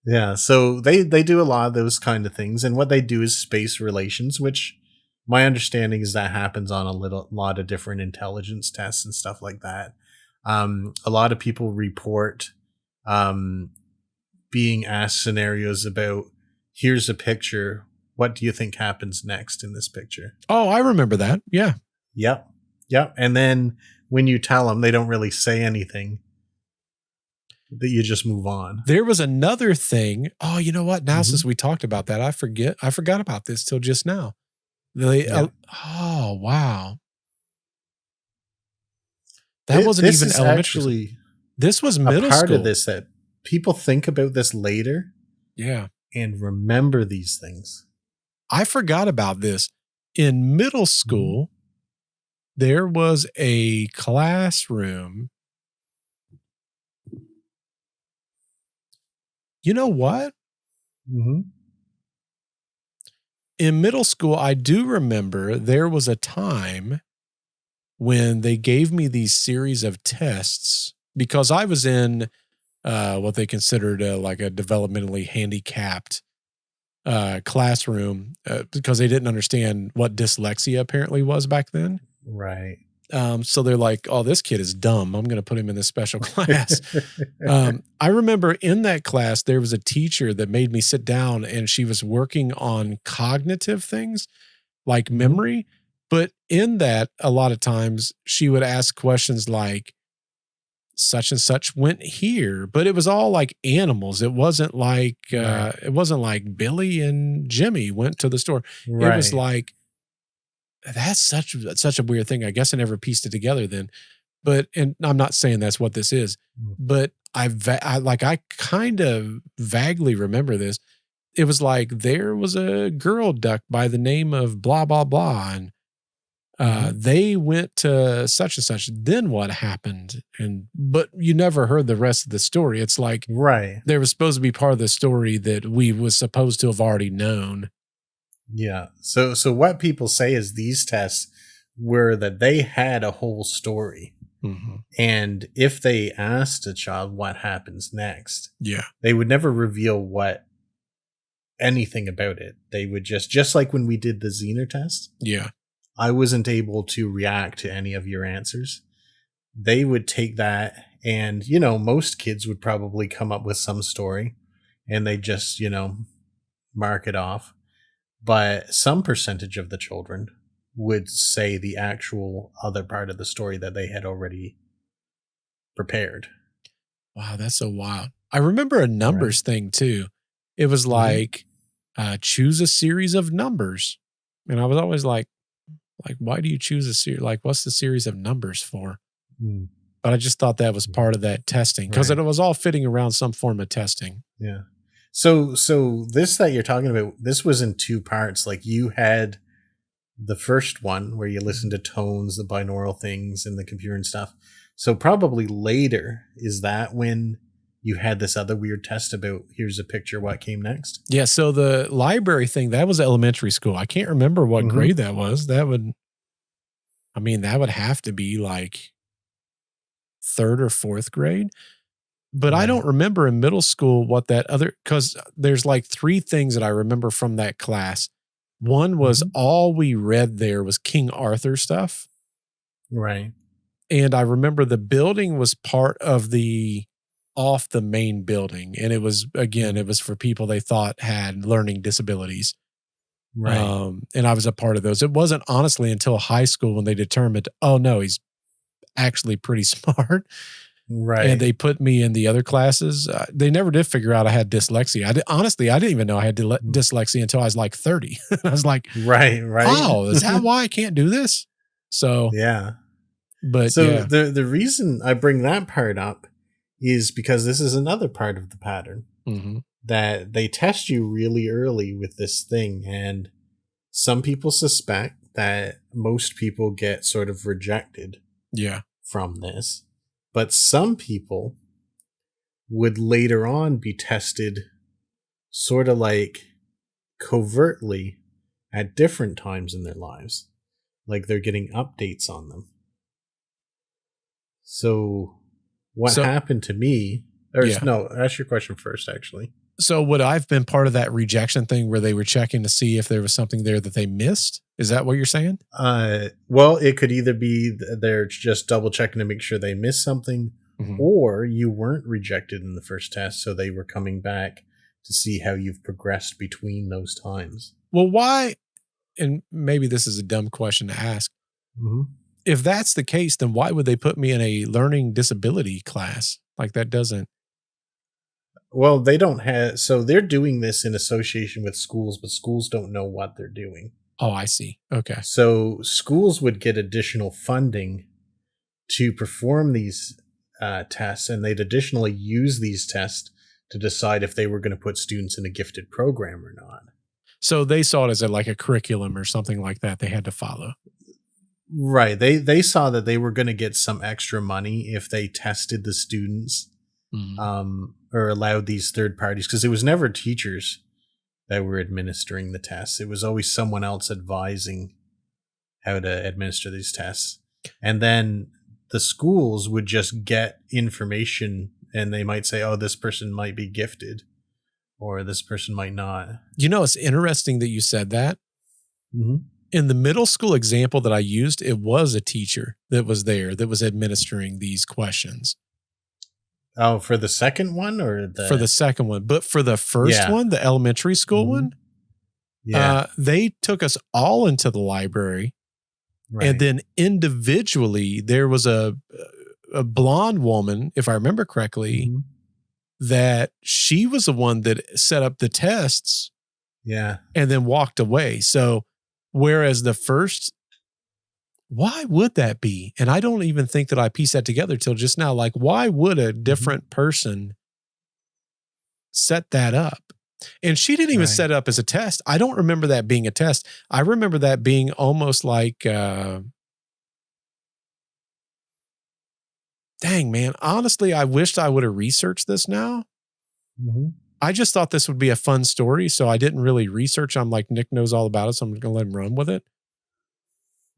Speaker 1: Yeah, so they do a lot of those kind of things, and what they do is space relations, which my understanding is that happens on a lot of different intelligence tests and stuff like that. A lot of people report being asked scenarios about, here's a picture, what do you think happens next in this picture?
Speaker 2: Oh, I remember that. Yeah.
Speaker 1: Yep. And then when you tell them, they don't really say anything. That you just move on.
Speaker 2: There was another thing. Oh, you know what? Now, since we talked about that, I forgot about this till just now. Oh, wow. That wasn't even elementary. This was middle
Speaker 1: school. Part
Speaker 2: school.
Speaker 1: of this that people think about this later.
Speaker 2: Yeah.
Speaker 1: And remember these things.
Speaker 2: I forgot about this. In middle school, there was a classroom. You know what? In middle school, I do remember there was a time when they gave me these series of tests because I was in what they considered like a developmentally handicapped classroom because they didn't understand what dyslexia apparently was back then.
Speaker 1: Right.
Speaker 2: So they're like, oh, this kid is dumb. I'm going to put him in this special class. I remember in that class, there was a teacher that made me sit down and she was working on cognitive things like memory. But in that, a lot of times she would ask questions like, such and such went here, but it was all like animals. It wasn't like, Billy and Jimmy went to the store. Right. It was like, that's such a weird thing. I guess I never pieced it together then, and I'm not saying that's what this is, but I kind of vaguely remember this. It was like there was a girl duck by the name of blah, blah, blah. And they went to such and such. Then what happened? But you never heard the rest of the story. It's like, there was supposed to be part of the story that we was supposed to have already known.
Speaker 1: Yeah. So what people say is these tests were that they had a whole story. And if they asked a child what happens next, they would never reveal anything about it. They would just like when we did the Zener test.
Speaker 2: Yeah.
Speaker 1: I wasn't able to react to any of your answers. They would take that and, most kids would probably come up with some story and they just, mark it off. But some percentage of the children would say the actual other part of the story that they had already prepared.
Speaker 2: Wow, that's so wild. I remember a numbers thing too. It was like, choose a series of numbers. And I was always like, why do you choose a series? Like, what's the series of numbers for? But I just thought that was part of that testing because it was all fitting around some form of testing.
Speaker 1: Yeah. So this that you're talking about, this was in two parts. Like you had the first one where you listen to tones, the binaural things and the computer and stuff. So probably later, is that when you had this other weird test about here's a picture, what came next?
Speaker 2: Yeah. So the library thing, that was elementary school. I can't remember what grade that was. That would have to be like 3rd or 4th grade. But I don't remember in middle school what that other, because there's like 3 things that I remember from that class. One was all we read there was King Arthur stuff.
Speaker 1: Right.
Speaker 2: And I remember the building was part of off the main building. And it was for people they thought had learning disabilities.
Speaker 1: Right.
Speaker 2: And I was a part of those. It wasn't honestly until high school when they determined, oh no, he's actually pretty smart.
Speaker 1: Right.
Speaker 2: And they put me in the other classes. They never did figure out I had dyslexia. I didn't even know I had dyslexia until I was like 30. I was like,
Speaker 1: right.
Speaker 2: oh, is that why I can't do this? So
Speaker 1: yeah.
Speaker 2: But
Speaker 1: So
Speaker 2: yeah.
Speaker 1: the reason I bring that part up is because this is another part of the pattern that they test you really early with this thing. And some people suspect that most people get sort of rejected from this. But some people would later on be tested sort of like covertly at different times in their lives. Like they're getting updates on them. So what happened to me, or no, ask your question first, actually.
Speaker 2: So would I've been part of that rejection thing where they were checking to see if there was something there that they missed? Is that what you're saying?
Speaker 1: Well, it could either be they're just double checking to make sure they missed something, or you weren't rejected in the first test, so they were coming back to see how you've progressed between those times.
Speaker 2: Well, why, and maybe this is a dumb question to ask, if that's the case, then why would they put me in a learning disability class? Like that doesn't.
Speaker 1: Well, they don't have, so they're doing this in association with schools, but schools don't know what they're doing.
Speaker 2: Oh, I see. Okay.
Speaker 1: So schools would get additional funding to perform these tests, and they'd additionally use these tests to decide if they were going to put students in a gifted program or not.
Speaker 2: So they saw it as like a curriculum or something like that they had to follow.
Speaker 1: Right. They saw that they were going to get some extra money if they tested the students or allowed these third parties, because it was never teachers that were administering the tests. It was always someone else advising how to administer these tests. And then the schools would just get information and they might say, oh, this person might be gifted or this person might not.
Speaker 2: You know, it's interesting that you said that. In the middle school example that I used, it was a teacher that was there that was administering these questions.
Speaker 1: Oh, for the second one or
Speaker 2: for the second one, but for the first one, the elementary school one, they took us all into the library, and then individually there was a blonde woman, if I remember correctly, that she was the one that set up the tests, and then walked away. So, whereas the first. Why would that be? And I don't even think that I pieced that together till just now. Like, why would a different person set that up? And she didn't even set it up as a test. I don't remember that being a test. I remember that being almost like, dang, man. Honestly, I wished I would have researched this now. I just thought this would be a fun story, so I didn't really research. I'm like, Nick knows all about it, so I'm going to let him run with it.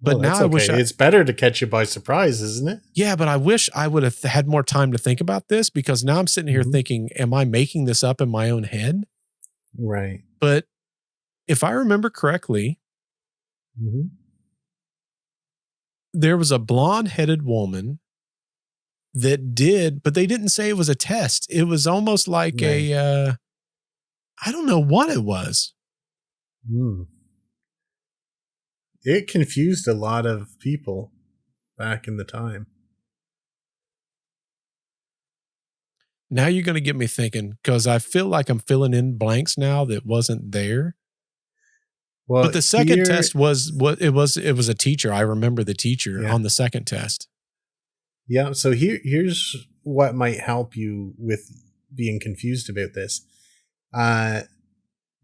Speaker 2: But now I wish
Speaker 1: it's better to catch you by surprise, isn't it?
Speaker 2: Yeah, but I wish I would have had more time to think about this, because now I'm sitting here thinking, am I making this up in my own head?
Speaker 1: Right.
Speaker 2: But if I remember correctly, there was a blonde-headed woman that did, but they didn't say it was a test. It was almost like I don't know what it was.
Speaker 1: It confused a lot of people back in the time.
Speaker 2: Now you're going to get me thinking, because I feel like I'm filling in blanks now that wasn't there. Well, but the second test was what it was. It was a teacher. I remember the teacher on the second test.
Speaker 1: Yeah. So here's what might help you with being confused about this.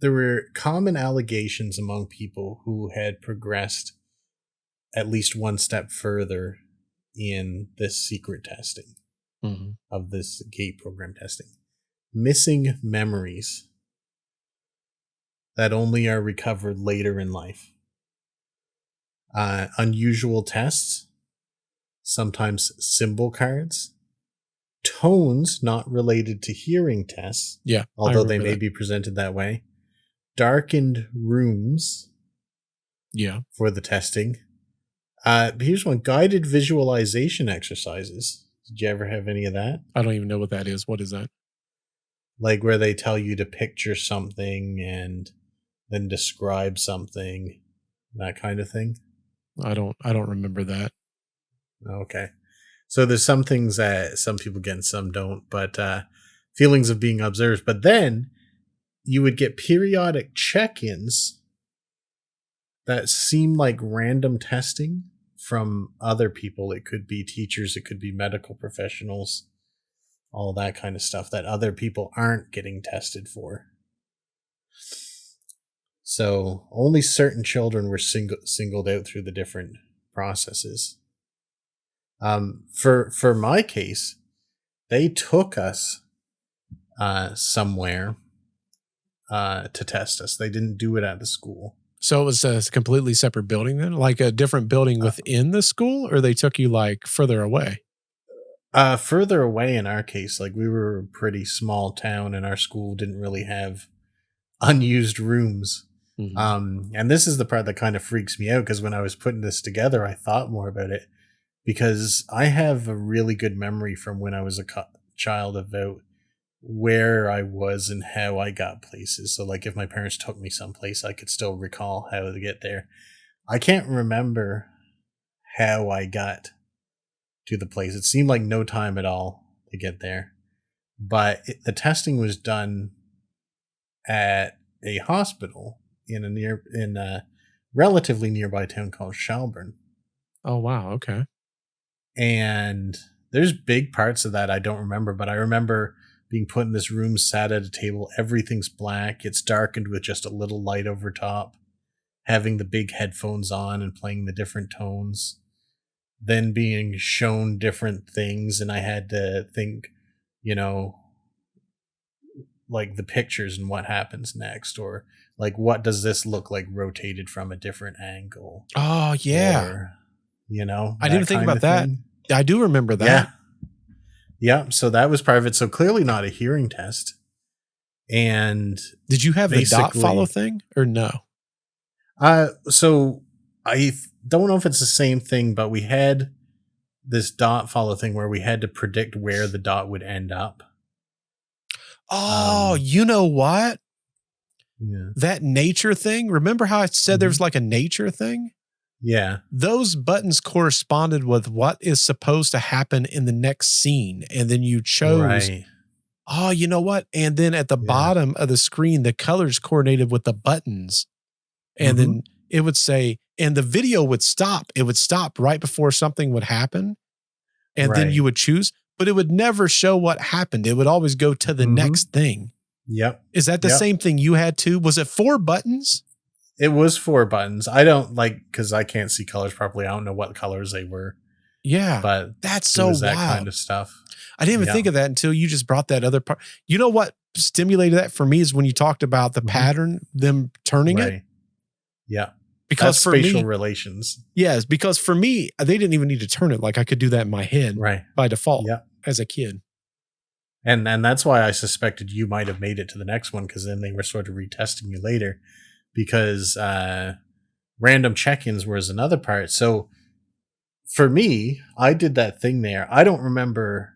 Speaker 1: There were common allegations among people who had progressed at least one step further in this secret testing of this gate program testing. Missing memories that only are recovered later in life. Unusual tests, sometimes symbol cards, tones not related to hearing tests, although they may be presented that way. Darkened rooms for the testing. Here's one, guided visualization exercises. Did you ever have any of that?
Speaker 2: I don't even know what that is. What is that?
Speaker 1: Like where they tell you to picture something and then describe something, that kind of thing.
Speaker 2: I don't remember that.
Speaker 1: Okay. So there's some things that some people get and some don't, but feelings of being observed. But then you would get periodic check-ins that seem like random testing from other people. It could be teachers, it could be medical professionals, all that kind of stuff that other people aren't getting tested for. So only certain children were singled out through the different processes. For my case, they took us somewhere to test us. They didn't do it at the school.
Speaker 2: So it was a completely separate building then? Like a different building within the school, or they took you like further away?
Speaker 1: Further away in our case. Like we were a pretty small town and our school didn't really have unused rooms. Mm-hmm. And this is the part that kind of freaks me out, because when I was putting this together, I thought more about it, because I have a really good memory from when I was a child about where I was and how I got places. So like if my parents took me someplace, I could still recall how to get there. I can't remember how I got to the place. It seemed like no time at all to get there. But the testing was done at a hospital in a relatively nearby town called Shelburne.
Speaker 2: Oh, wow. Okay.
Speaker 1: And there's big parts of that I don't remember, but I remember being put in this room, sat at a table, everything's black, it's darkened with just a little light over top, having the big headphones on and playing the different tones, then being shown different things, and I had to think, like the pictures and what happens next, or like what does this look like rotated from a different angle.
Speaker 2: Oh, yeah.
Speaker 1: Or,
Speaker 2: I didn't think about that. I do remember that.
Speaker 1: Yeah, so that was part of it. So clearly not a hearing test. And
Speaker 2: did you have the dot follow thing or no?
Speaker 1: So I don't know if it's the same thing, but we had this dot follow thing where we had to predict where the dot would end up.
Speaker 2: Oh, you know what?
Speaker 1: Yeah.
Speaker 2: That nature thing. Remember how I said there was like a nature thing?
Speaker 1: Yeah.
Speaker 2: Those buttons corresponded with what is supposed to happen in the next scene. And then you chose,
Speaker 1: right.
Speaker 2: Oh, you know what? And then at the bottom of the screen, the colors coordinated with the buttons. And then it would say, and the video would stop. It would stop right before something would happen. And then you would choose, but it would never show what happened. It would always go to the next thing.
Speaker 1: Yep.
Speaker 2: Is that the same thing you had too? Was it 4 buttons?
Speaker 1: It was 4 buttons. I don't because I can't see colors properly. I don't know what colors they were.
Speaker 2: Yeah.
Speaker 1: But
Speaker 2: that's so wild.
Speaker 1: That kind of stuff.
Speaker 2: I didn't even think of that until you just brought that other part. You know what stimulated that for me is when you talked about the pattern, them turning it.
Speaker 1: Yeah.
Speaker 2: Because
Speaker 1: that's
Speaker 2: for
Speaker 1: spatial
Speaker 2: me,
Speaker 1: relations.
Speaker 2: Yes, because for me, they didn't even need to turn it. Like I could do that in my head by default as a kid.
Speaker 1: And that's why I suspected you might have made it to the next one, because then they were sort of retesting you later, because random check-ins was another part. So for me, I did that thing there. I don't remember.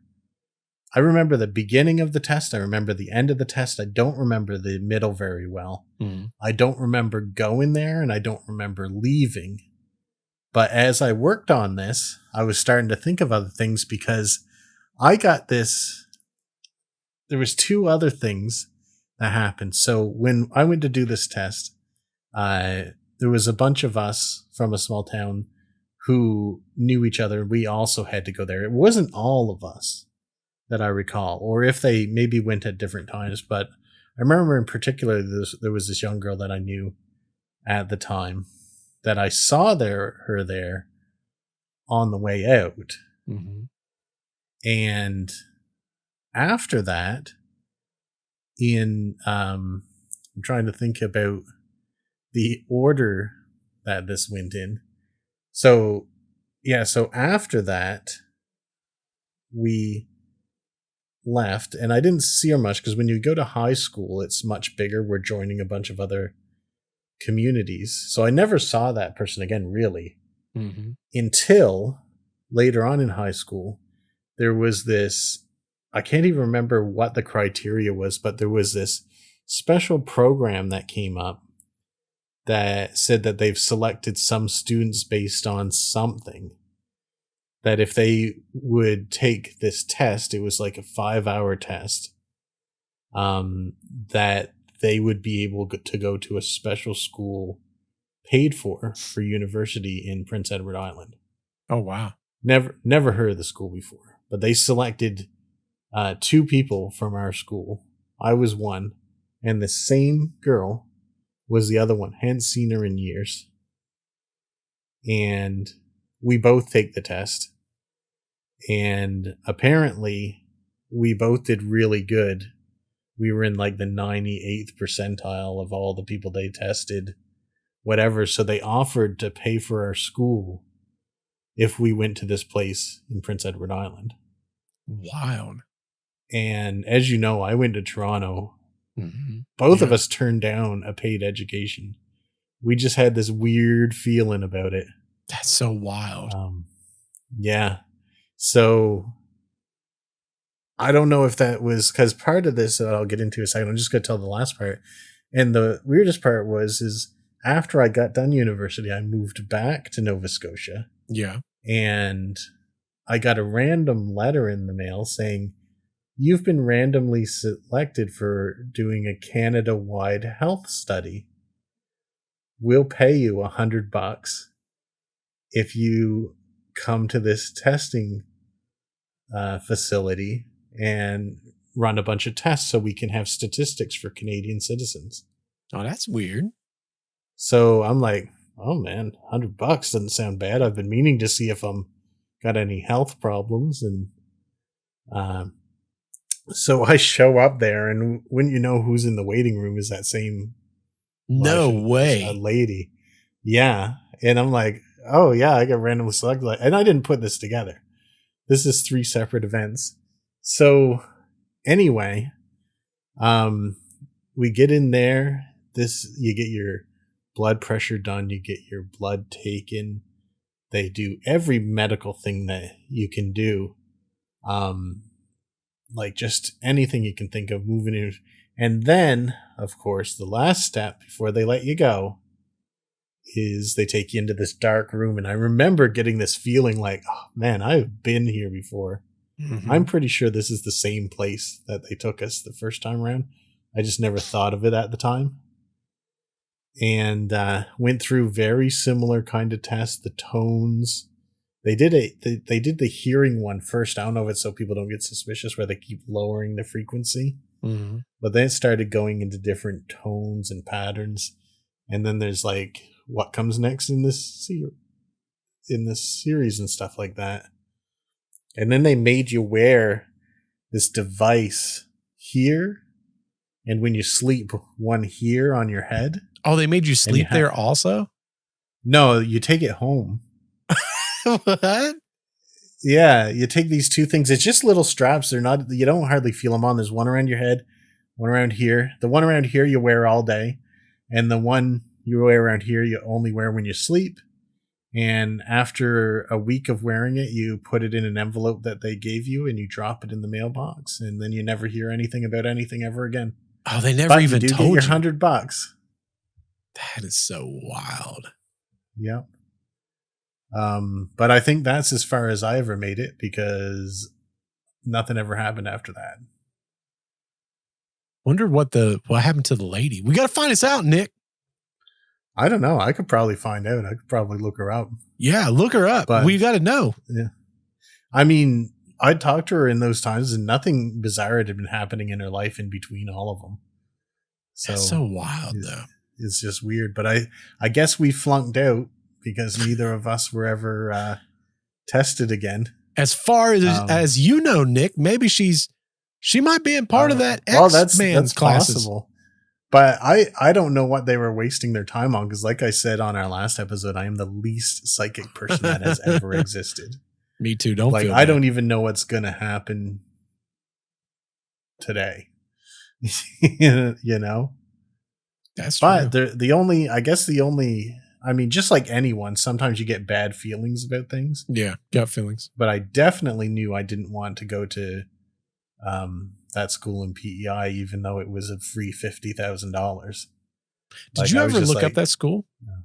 Speaker 1: I remember the beginning of the test. I remember the end of the test. I don't remember the middle very well. I don't remember going there, and I don't remember leaving. But as I worked on this, I was starting to think of other things, because I got this. There was 2 other things that happened. So when I went to do this test, there was a bunch of us from a small town who knew each other. We also had to go there. It wasn't all of us that I recall, or if they maybe went at different times. But I remember in particular, there was this young girl that I knew at the time that I saw her there on the way out. And after that, I'm trying to think about the order that this went in. So after that, we left, and I didn't see her much, because when you go to high school, it's much bigger. We're joining a bunch of other communities. So I never saw that person again, really, until later on in high school. There was this, I can't even remember what the criteria was, but there was this special program that came up that said that they've selected some students based on something. That if they would take this test, it was like a 5-hour test, that they would be able to go to a special school paid for university in Prince Edward Island.
Speaker 2: Oh, wow.
Speaker 1: Never heard of the school before, but they selected 2 people from our school. I was one, and the same girl was the other one. Hadn't seen her in years. And we both take the test. And apparently, we both did really good. We were in like the 98th percentile of all the people they tested, whatever. So they offered to pay for our school if we went to this place in Prince Edward Island.
Speaker 2: Wild.
Speaker 1: And as you know, I went to Toronto.
Speaker 2: Mm-hmm.
Speaker 1: Both of us turned down a paid education. We just had this weird feeling about it.
Speaker 2: That's so wild.
Speaker 1: Yeah. So I don't know if that was because part of this that I'll get into in a second. I'm just going to tell the last part. And the weirdest part is after I got done university, I moved back to Nova Scotia.
Speaker 2: Yeah.
Speaker 1: And I got a random letter in the mail saying, "You've been randomly selected for doing a Canada-wide health study. We'll pay you $100 if you come to this testing facility and run a bunch of tests so we can have statistics for Canadian citizens."
Speaker 2: Oh, that's weird.
Speaker 1: So I'm like, oh man, $100 doesn't sound bad. I've been meaning to see if I'm got any health problems. And so I show up there, and wouldn't you know who's in the waiting room is that same
Speaker 2: no way
Speaker 1: lady. Yeah. And I'm like, oh yeah, I got randomly selected. And I didn't put this together. This is 3 separate events. So anyway, we get in there. You get your blood pressure done. You get your blood taken. They do every medical thing that you can do. Like just anything you can think of, moving in. And then, of course, the last step before they let you go is they take you into this dark room. And I remember getting this feeling like, oh man, I've been here before. Mm-hmm. I'm pretty sure this is the same place that they took us the first time around. I just never thought of it at the time. And went through very similar kind of tests, the tones. They did the hearing one first. I don't know if it's so people don't get suspicious where they keep lowering the frequency. Mm-hmm. But then it started going into different tones and patterns. And then there's like what comes next in this series and stuff like that. And then they made you wear this device here, and when you sleep, one here on your head.
Speaker 2: Oh, they made you sleep there also?
Speaker 1: No, you take it home.
Speaker 2: What?
Speaker 1: Yeah, you take these 2 things. It's just little straps. They're not. You don't hardly feel them on. There's one around your head, one around here. The one around here you wear all day, and the one you wear around here you only wear when you sleep. And after a week of wearing it, you put it in an envelope that they gave you, and you drop it in the mailbox, and then you never hear anything about anything ever again.
Speaker 2: Oh, they never even
Speaker 1: you do
Speaker 2: told
Speaker 1: get
Speaker 2: you.
Speaker 1: $100.
Speaker 2: That is so wild.
Speaker 1: Yep. But I think that's as far as I ever made it because nothing ever happened after that.
Speaker 2: Wonder what happened to the lady. We got to find this out, Nick.
Speaker 1: I don't know. I could probably find out. I could probably look her up.
Speaker 2: Yeah, look her up. But we got to know.
Speaker 1: Yeah. I mean, I'd talked to her in those times and nothing bizarre had been happening in her life in between all of them.
Speaker 2: That's so wild, though.
Speaker 1: It's just weird. But I guess we flunked out because neither of us were ever tested again.
Speaker 2: As far as you know, Nick, maybe she might be in part of that X-Man's classes. Possible.
Speaker 1: But I don't know what they were wasting their time on because like I said on our last episode, I am the least psychic person that has ever existed.
Speaker 2: Me too. Don't feel bad.
Speaker 1: I don't even know what's going to happen today. You know?
Speaker 2: That's true.
Speaker 1: But just like anyone, sometimes you get bad feelings about things.
Speaker 2: Yeah, gut feelings.
Speaker 1: But I definitely knew I didn't want to go to that school in PEI, even though it was a free $50,000.
Speaker 2: Did you ever look up that school?
Speaker 1: No.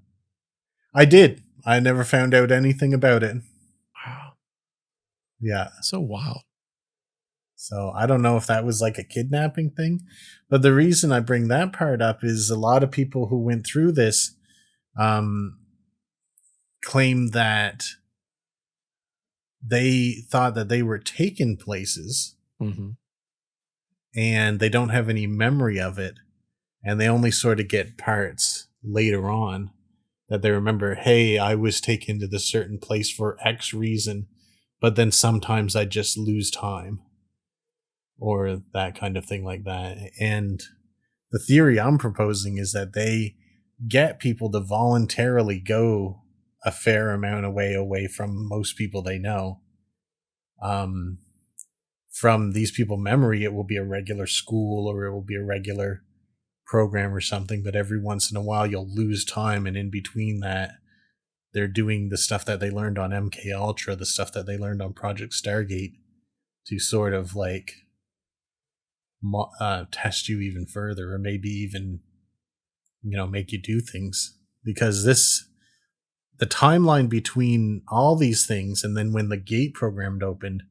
Speaker 1: I did. I never found out anything about it.
Speaker 2: Wow.
Speaker 1: Yeah.
Speaker 2: So wild.
Speaker 1: So I don't know if that was like a kidnapping thing, but the reason I bring that part up is a lot of people who went through this claim that they thought that they were taken places and they don't have any memory of it. And they only sort of get parts later on that they remember, hey, I was taken to this certain place for X reason, but then sometimes I just lose time or that kind of thing like that. And the theory I'm proposing is that they get people to voluntarily go a fair amount away from most people they know. From these people memory, it will be a regular school or it will be a regular program or something, but every once in a while you'll lose time, and in between that they're doing the stuff that they learned on MK Ultra, the stuff that they learned on Project Stargate, to sort of like test you even further, or maybe even, you know, make you do things. Because the timeline between all these things and then when the Gate program opened,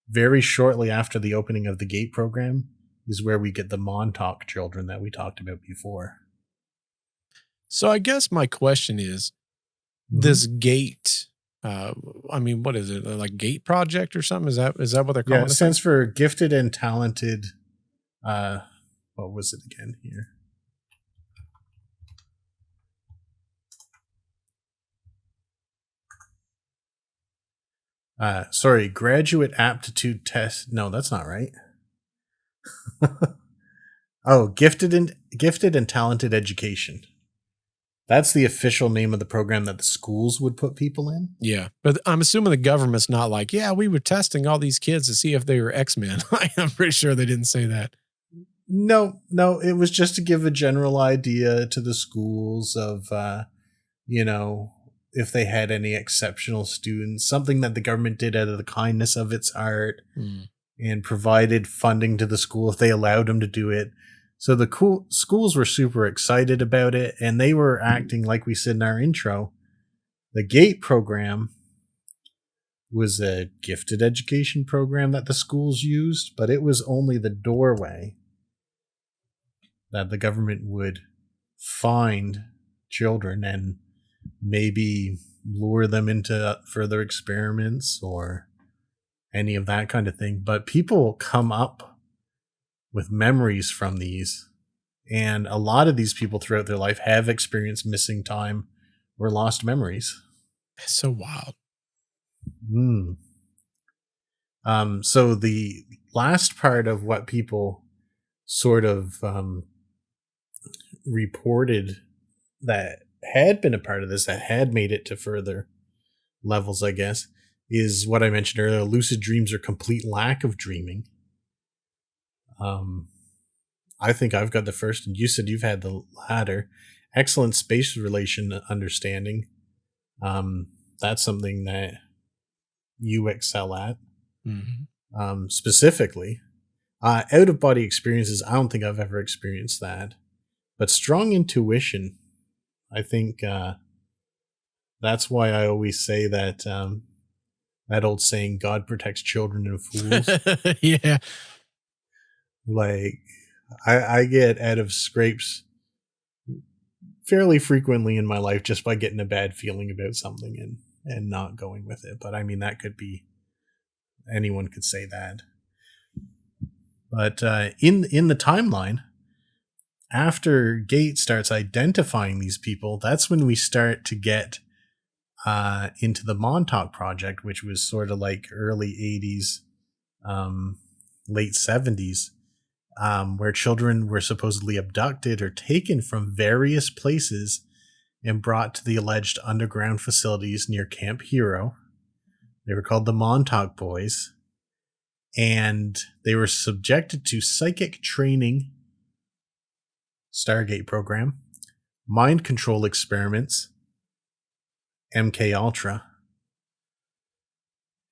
Speaker 1: very shortly after the opening of the Gate program is where we get the Montauk children that we talked about before.
Speaker 2: So I guess my question is, this Gate, I mean, what is it? Like Gate Project or something? Is that what they're calling it?
Speaker 1: Yeah, it stands for Gifted and Talented. What was it again here? Sorry, Graduate Aptitude Test. No, that's not right. Oh, Gifted and Talented Education. That's the official name of the program that the schools would put people in.
Speaker 2: Yeah, but I'm assuming the government's not like, yeah, we were testing all these kids to see if they were X-Men. I'm pretty sure they didn't say that.
Speaker 1: No, it was just to give a general idea to the schools of, you know, if they had any exceptional students, something that the government did out of the kindness of its heart and provided funding to the school if they allowed them to do it. So the schools were super excited about it, and they were acting like we said in our intro. The Gate program was a gifted education program that the schools used, but it was only the doorway that the government would find children and maybe lure them into further experiments or any of that kind of thing. But people come up with memories from these, and a lot of these people throughout their life have experienced missing time or lost memories.
Speaker 2: That's so wild.
Speaker 1: So the last part of what people sort of reported that had been a part of this, that had made it to further levels, I guess, is what I mentioned earlier: lucid dreams or complete lack of dreaming. I think I've got the first, and you said you've had the latter. Excellent space relation understanding. That's something that you excel at. Specifically, out of body experiences, I don't think I've ever experienced that. But strong intuition, I think that's why I always say that that old saying, God protects children and fools.
Speaker 2: Yeah.
Speaker 1: Like, I get out of scrapes fairly frequently in my life just by getting a bad feeling about something and not going with it. But I mean, that could be, anyone could say that. But in the timeline, after Gate starts identifying these people, that's when we start to get into the Montauk project, which was sort of like early 80s, late 70s, where children were supposedly abducted or taken from various places and brought to the alleged underground facilities near Camp Hero. They were called the Montauk Boys, and they were subjected to psychic training, Stargate Program, mind control experiments, MK Ultra,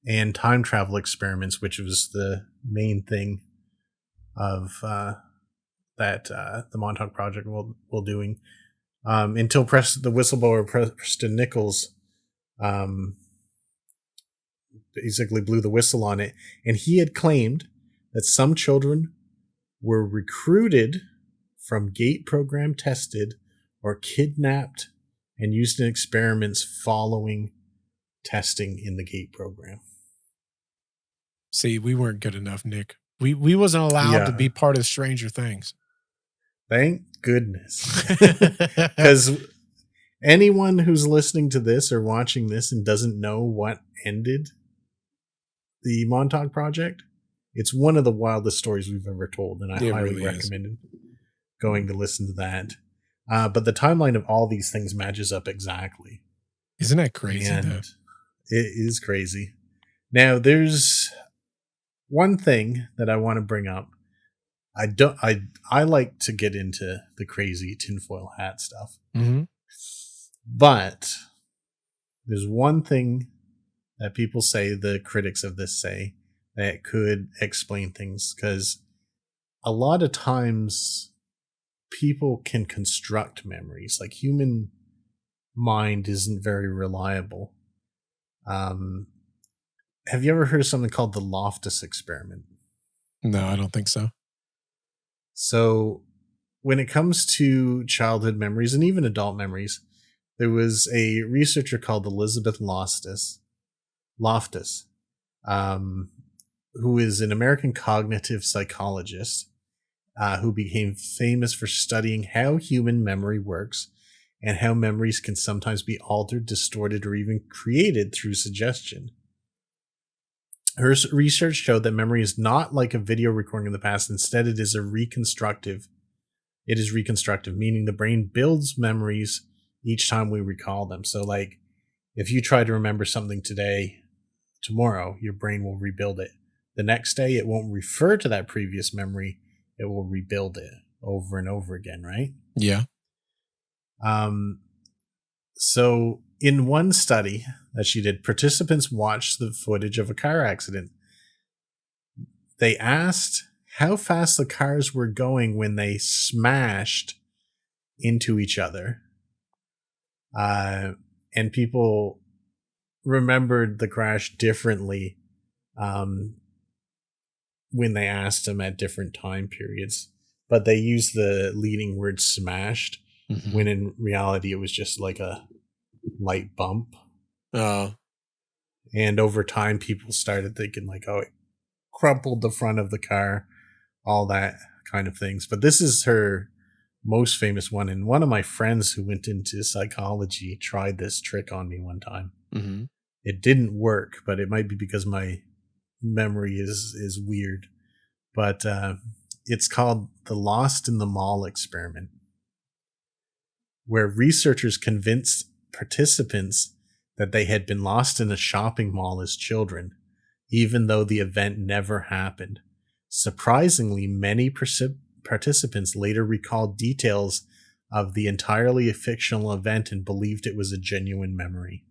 Speaker 1: and time travel experiments, which was the main thing of that the Montauk Project will doing, until the whistleblower Preston Nichols basically blew the whistle on it, and he had claimed that some children were recruited from Gate program tested or kidnapped and used in experiments following testing in the Gate program.
Speaker 2: See, we weren't good enough, Nick. We wasn't allowed to be part of Stranger Things.
Speaker 1: Thank goodness. Because anyone who's listening to this or watching this and doesn't know what ended the Montauk Project, it's one of the wildest stories we've ever told, and I highly recommend going to listen to that. But the timeline of all these things matches up exactly.
Speaker 2: Isn't that crazy?
Speaker 1: And it is crazy. Now, there's one thing that I want to bring up. I like to get into the crazy tinfoil hat stuff.
Speaker 2: Mm-hmm.
Speaker 1: But there's one thing that people say, the critics of this say, that could explain things. Because a lot of times people can construct memories. Like, human mind isn't very reliable. Have you ever heard of something called the Loftus experiment?
Speaker 2: No, I don't think so.
Speaker 1: So when it comes to childhood memories and even adult memories, there was a researcher called Elizabeth Loftus, who is an American cognitive psychologist who became famous for studying how human memory works and how memories can sometimes be altered, distorted, or even created through suggestion. Her research showed that memory is not like a video recording of the past. Instead, it is reconstructive, meaning the brain builds memories each time we recall them. So, like, if you try to remember something today, tomorrow, your brain will rebuild it. The next day, it won't refer to that previous memory. It will rebuild it over and over again, right?
Speaker 2: Yeah.
Speaker 1: So in one study that she did, participants watched the footage of a car accident. They asked how fast the cars were going when they smashed into each other. And people remembered the crash differently when they asked them at different time periods. But they used the leading word smashed, when in reality it was just like a light bump.
Speaker 2: Oh.
Speaker 1: And over time, people started thinking like, oh, it crumpled the front of the car, all that kind of things. But this is her most famous one. And one of my friends who went into psychology tried this trick on me one time.
Speaker 2: Mm-hmm.
Speaker 1: It didn't work, but it might be because my memory is weird. But it's called the Lost in the Mall experiment, where researchers convinced participants that they had been lost in a shopping mall as children, even though the event never happened. Surprisingly, many participants later recalled details of the entirely fictional event and believed it was a genuine memory.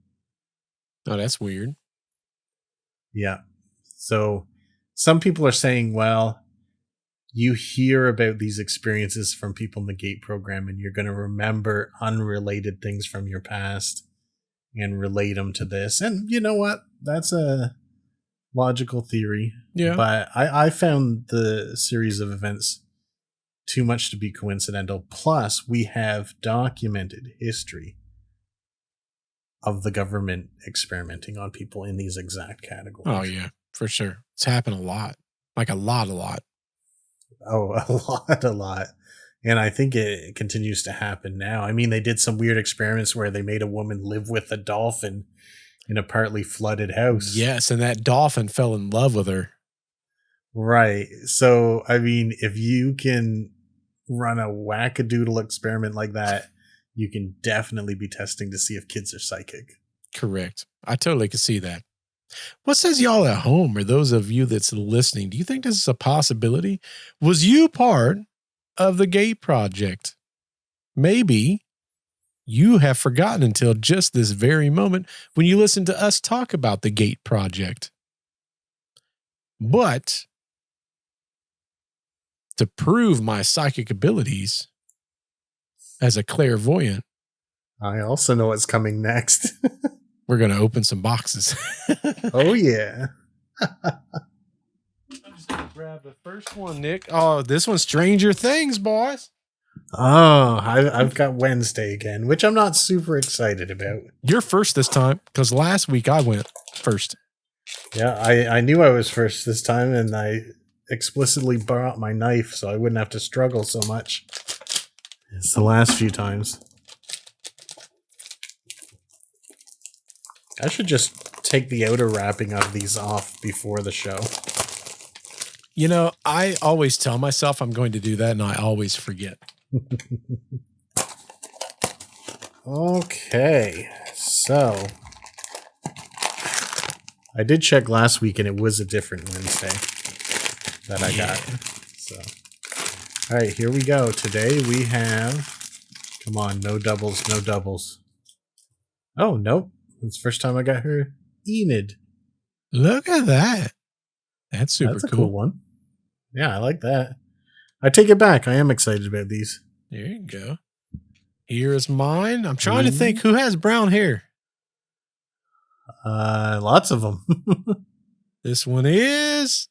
Speaker 2: Oh, that's weird.
Speaker 1: Yeah. So some people are saying, well, you hear about these experiences from people in the GATE program and you're going to remember unrelated things from your past and relate them to this. And you know what? That's a logical theory.
Speaker 2: Yeah.
Speaker 1: But I found the series of events too much to be coincidental. Plus, we have documented history of the government experimenting on people in these exact categories.
Speaker 2: Oh, yeah, for sure. It's happened a lot. Like a lot.
Speaker 1: Oh, a lot. And I think it continues to happen now. I mean, they did some weird experiments where they made a woman live with a dolphin in a partly flooded house.
Speaker 2: Yes, and that dolphin fell in love with her.
Speaker 1: Right. So, I mean, if you can run a wackadoodle experiment like that, you can definitely be testing to see if kids are psychic.
Speaker 2: Correct. I totally could see that. What says y'all at home, or those of you that's listening? Do you think this is a possibility? Was you part of the GATE project? Maybe you have forgotten until just this very moment when you listen to us talk about the GATE project. But to prove my psychic abilities as a clairvoyant,
Speaker 1: I also know what's coming next.
Speaker 2: we're going to open some boxes.
Speaker 1: Oh, yeah.
Speaker 2: I'm just going to grab the first one, Nick. Oh, this one's Stranger Things, boys.
Speaker 1: Oh, I've got Wednesday again, which I'm not super excited about.
Speaker 2: You're first this time because last week I went first.
Speaker 1: Yeah, I knew I was first this time, and I explicitly brought my knife so I wouldn't have to struggle so much. It's the last few times. I should just take the outer wrapping of these off before the show.
Speaker 2: You know, I always tell myself I'm going to do that, and I always forget.
Speaker 1: Okay, so I did check last week, and it was a different Wednesday that I got. So, all right, here we go. Today we have. Come on, no doubles, no doubles. Oh nope, it's the first time I got her Enid.
Speaker 2: Look at that. That's super
Speaker 1: That's a cool one. Yeah, I like that. I take it back. I am excited about these.
Speaker 2: There you go. Here is mine. I'm trying to think who has brown hair.
Speaker 1: Lots of them.
Speaker 2: This one is.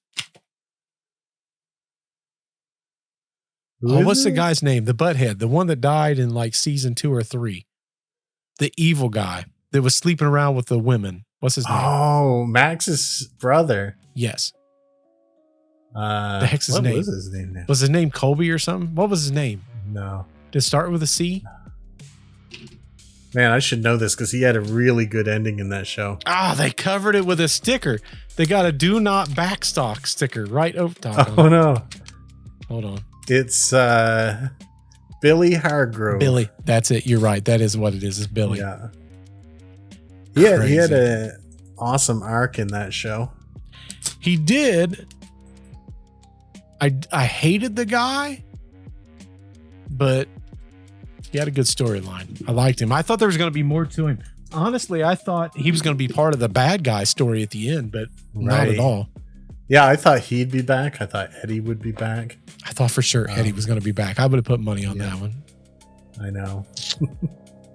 Speaker 2: What's the guy's name? The butthead, the one that died in like season 2 or 3. The evil guy that was sleeping around with the women. What's his name?
Speaker 1: Oh, Max's brother.
Speaker 2: Yes. The heck's his name?
Speaker 1: What was his name now?
Speaker 2: Was his name Colby or something? What was his name?
Speaker 1: No.
Speaker 2: Did it start with a C?
Speaker 1: Man, I should know this because he had a really good ending in that show.
Speaker 2: Ah, they covered it with a sticker. They got a do not backstock sticker right over top.
Speaker 1: Oh, no.
Speaker 2: Hold on.
Speaker 1: It's Billy Hargrove.
Speaker 2: Billy. That's it. You're right. That is what it is. It's Billy.
Speaker 1: Yeah. He had an awesome arc in that show.
Speaker 2: He did. I hated the guy, but he had a good storyline. I liked him. I thought there was going to be more to him. Honestly, I thought he was going to be part of the bad guy story at the end, but not at all.
Speaker 1: Yeah, I thought he'd be back. I thought Eddie would be back.
Speaker 2: I thought for sure Eddie was going to be back. I would have put money on that one.
Speaker 1: I know.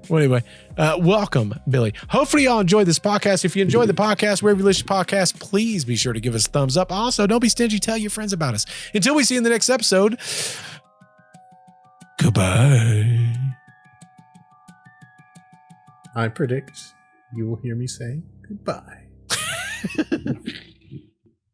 Speaker 2: Well, anyway, welcome, Billy. Hopefully y'all enjoyed this podcast. If you enjoyed the podcast, wherever you listen to podcasts, please be sure to give us a thumbs up. Also, don't be stingy. Tell your friends about us. Until we see you in the next episode, goodbye.
Speaker 1: I predict you will hear me say goodbye.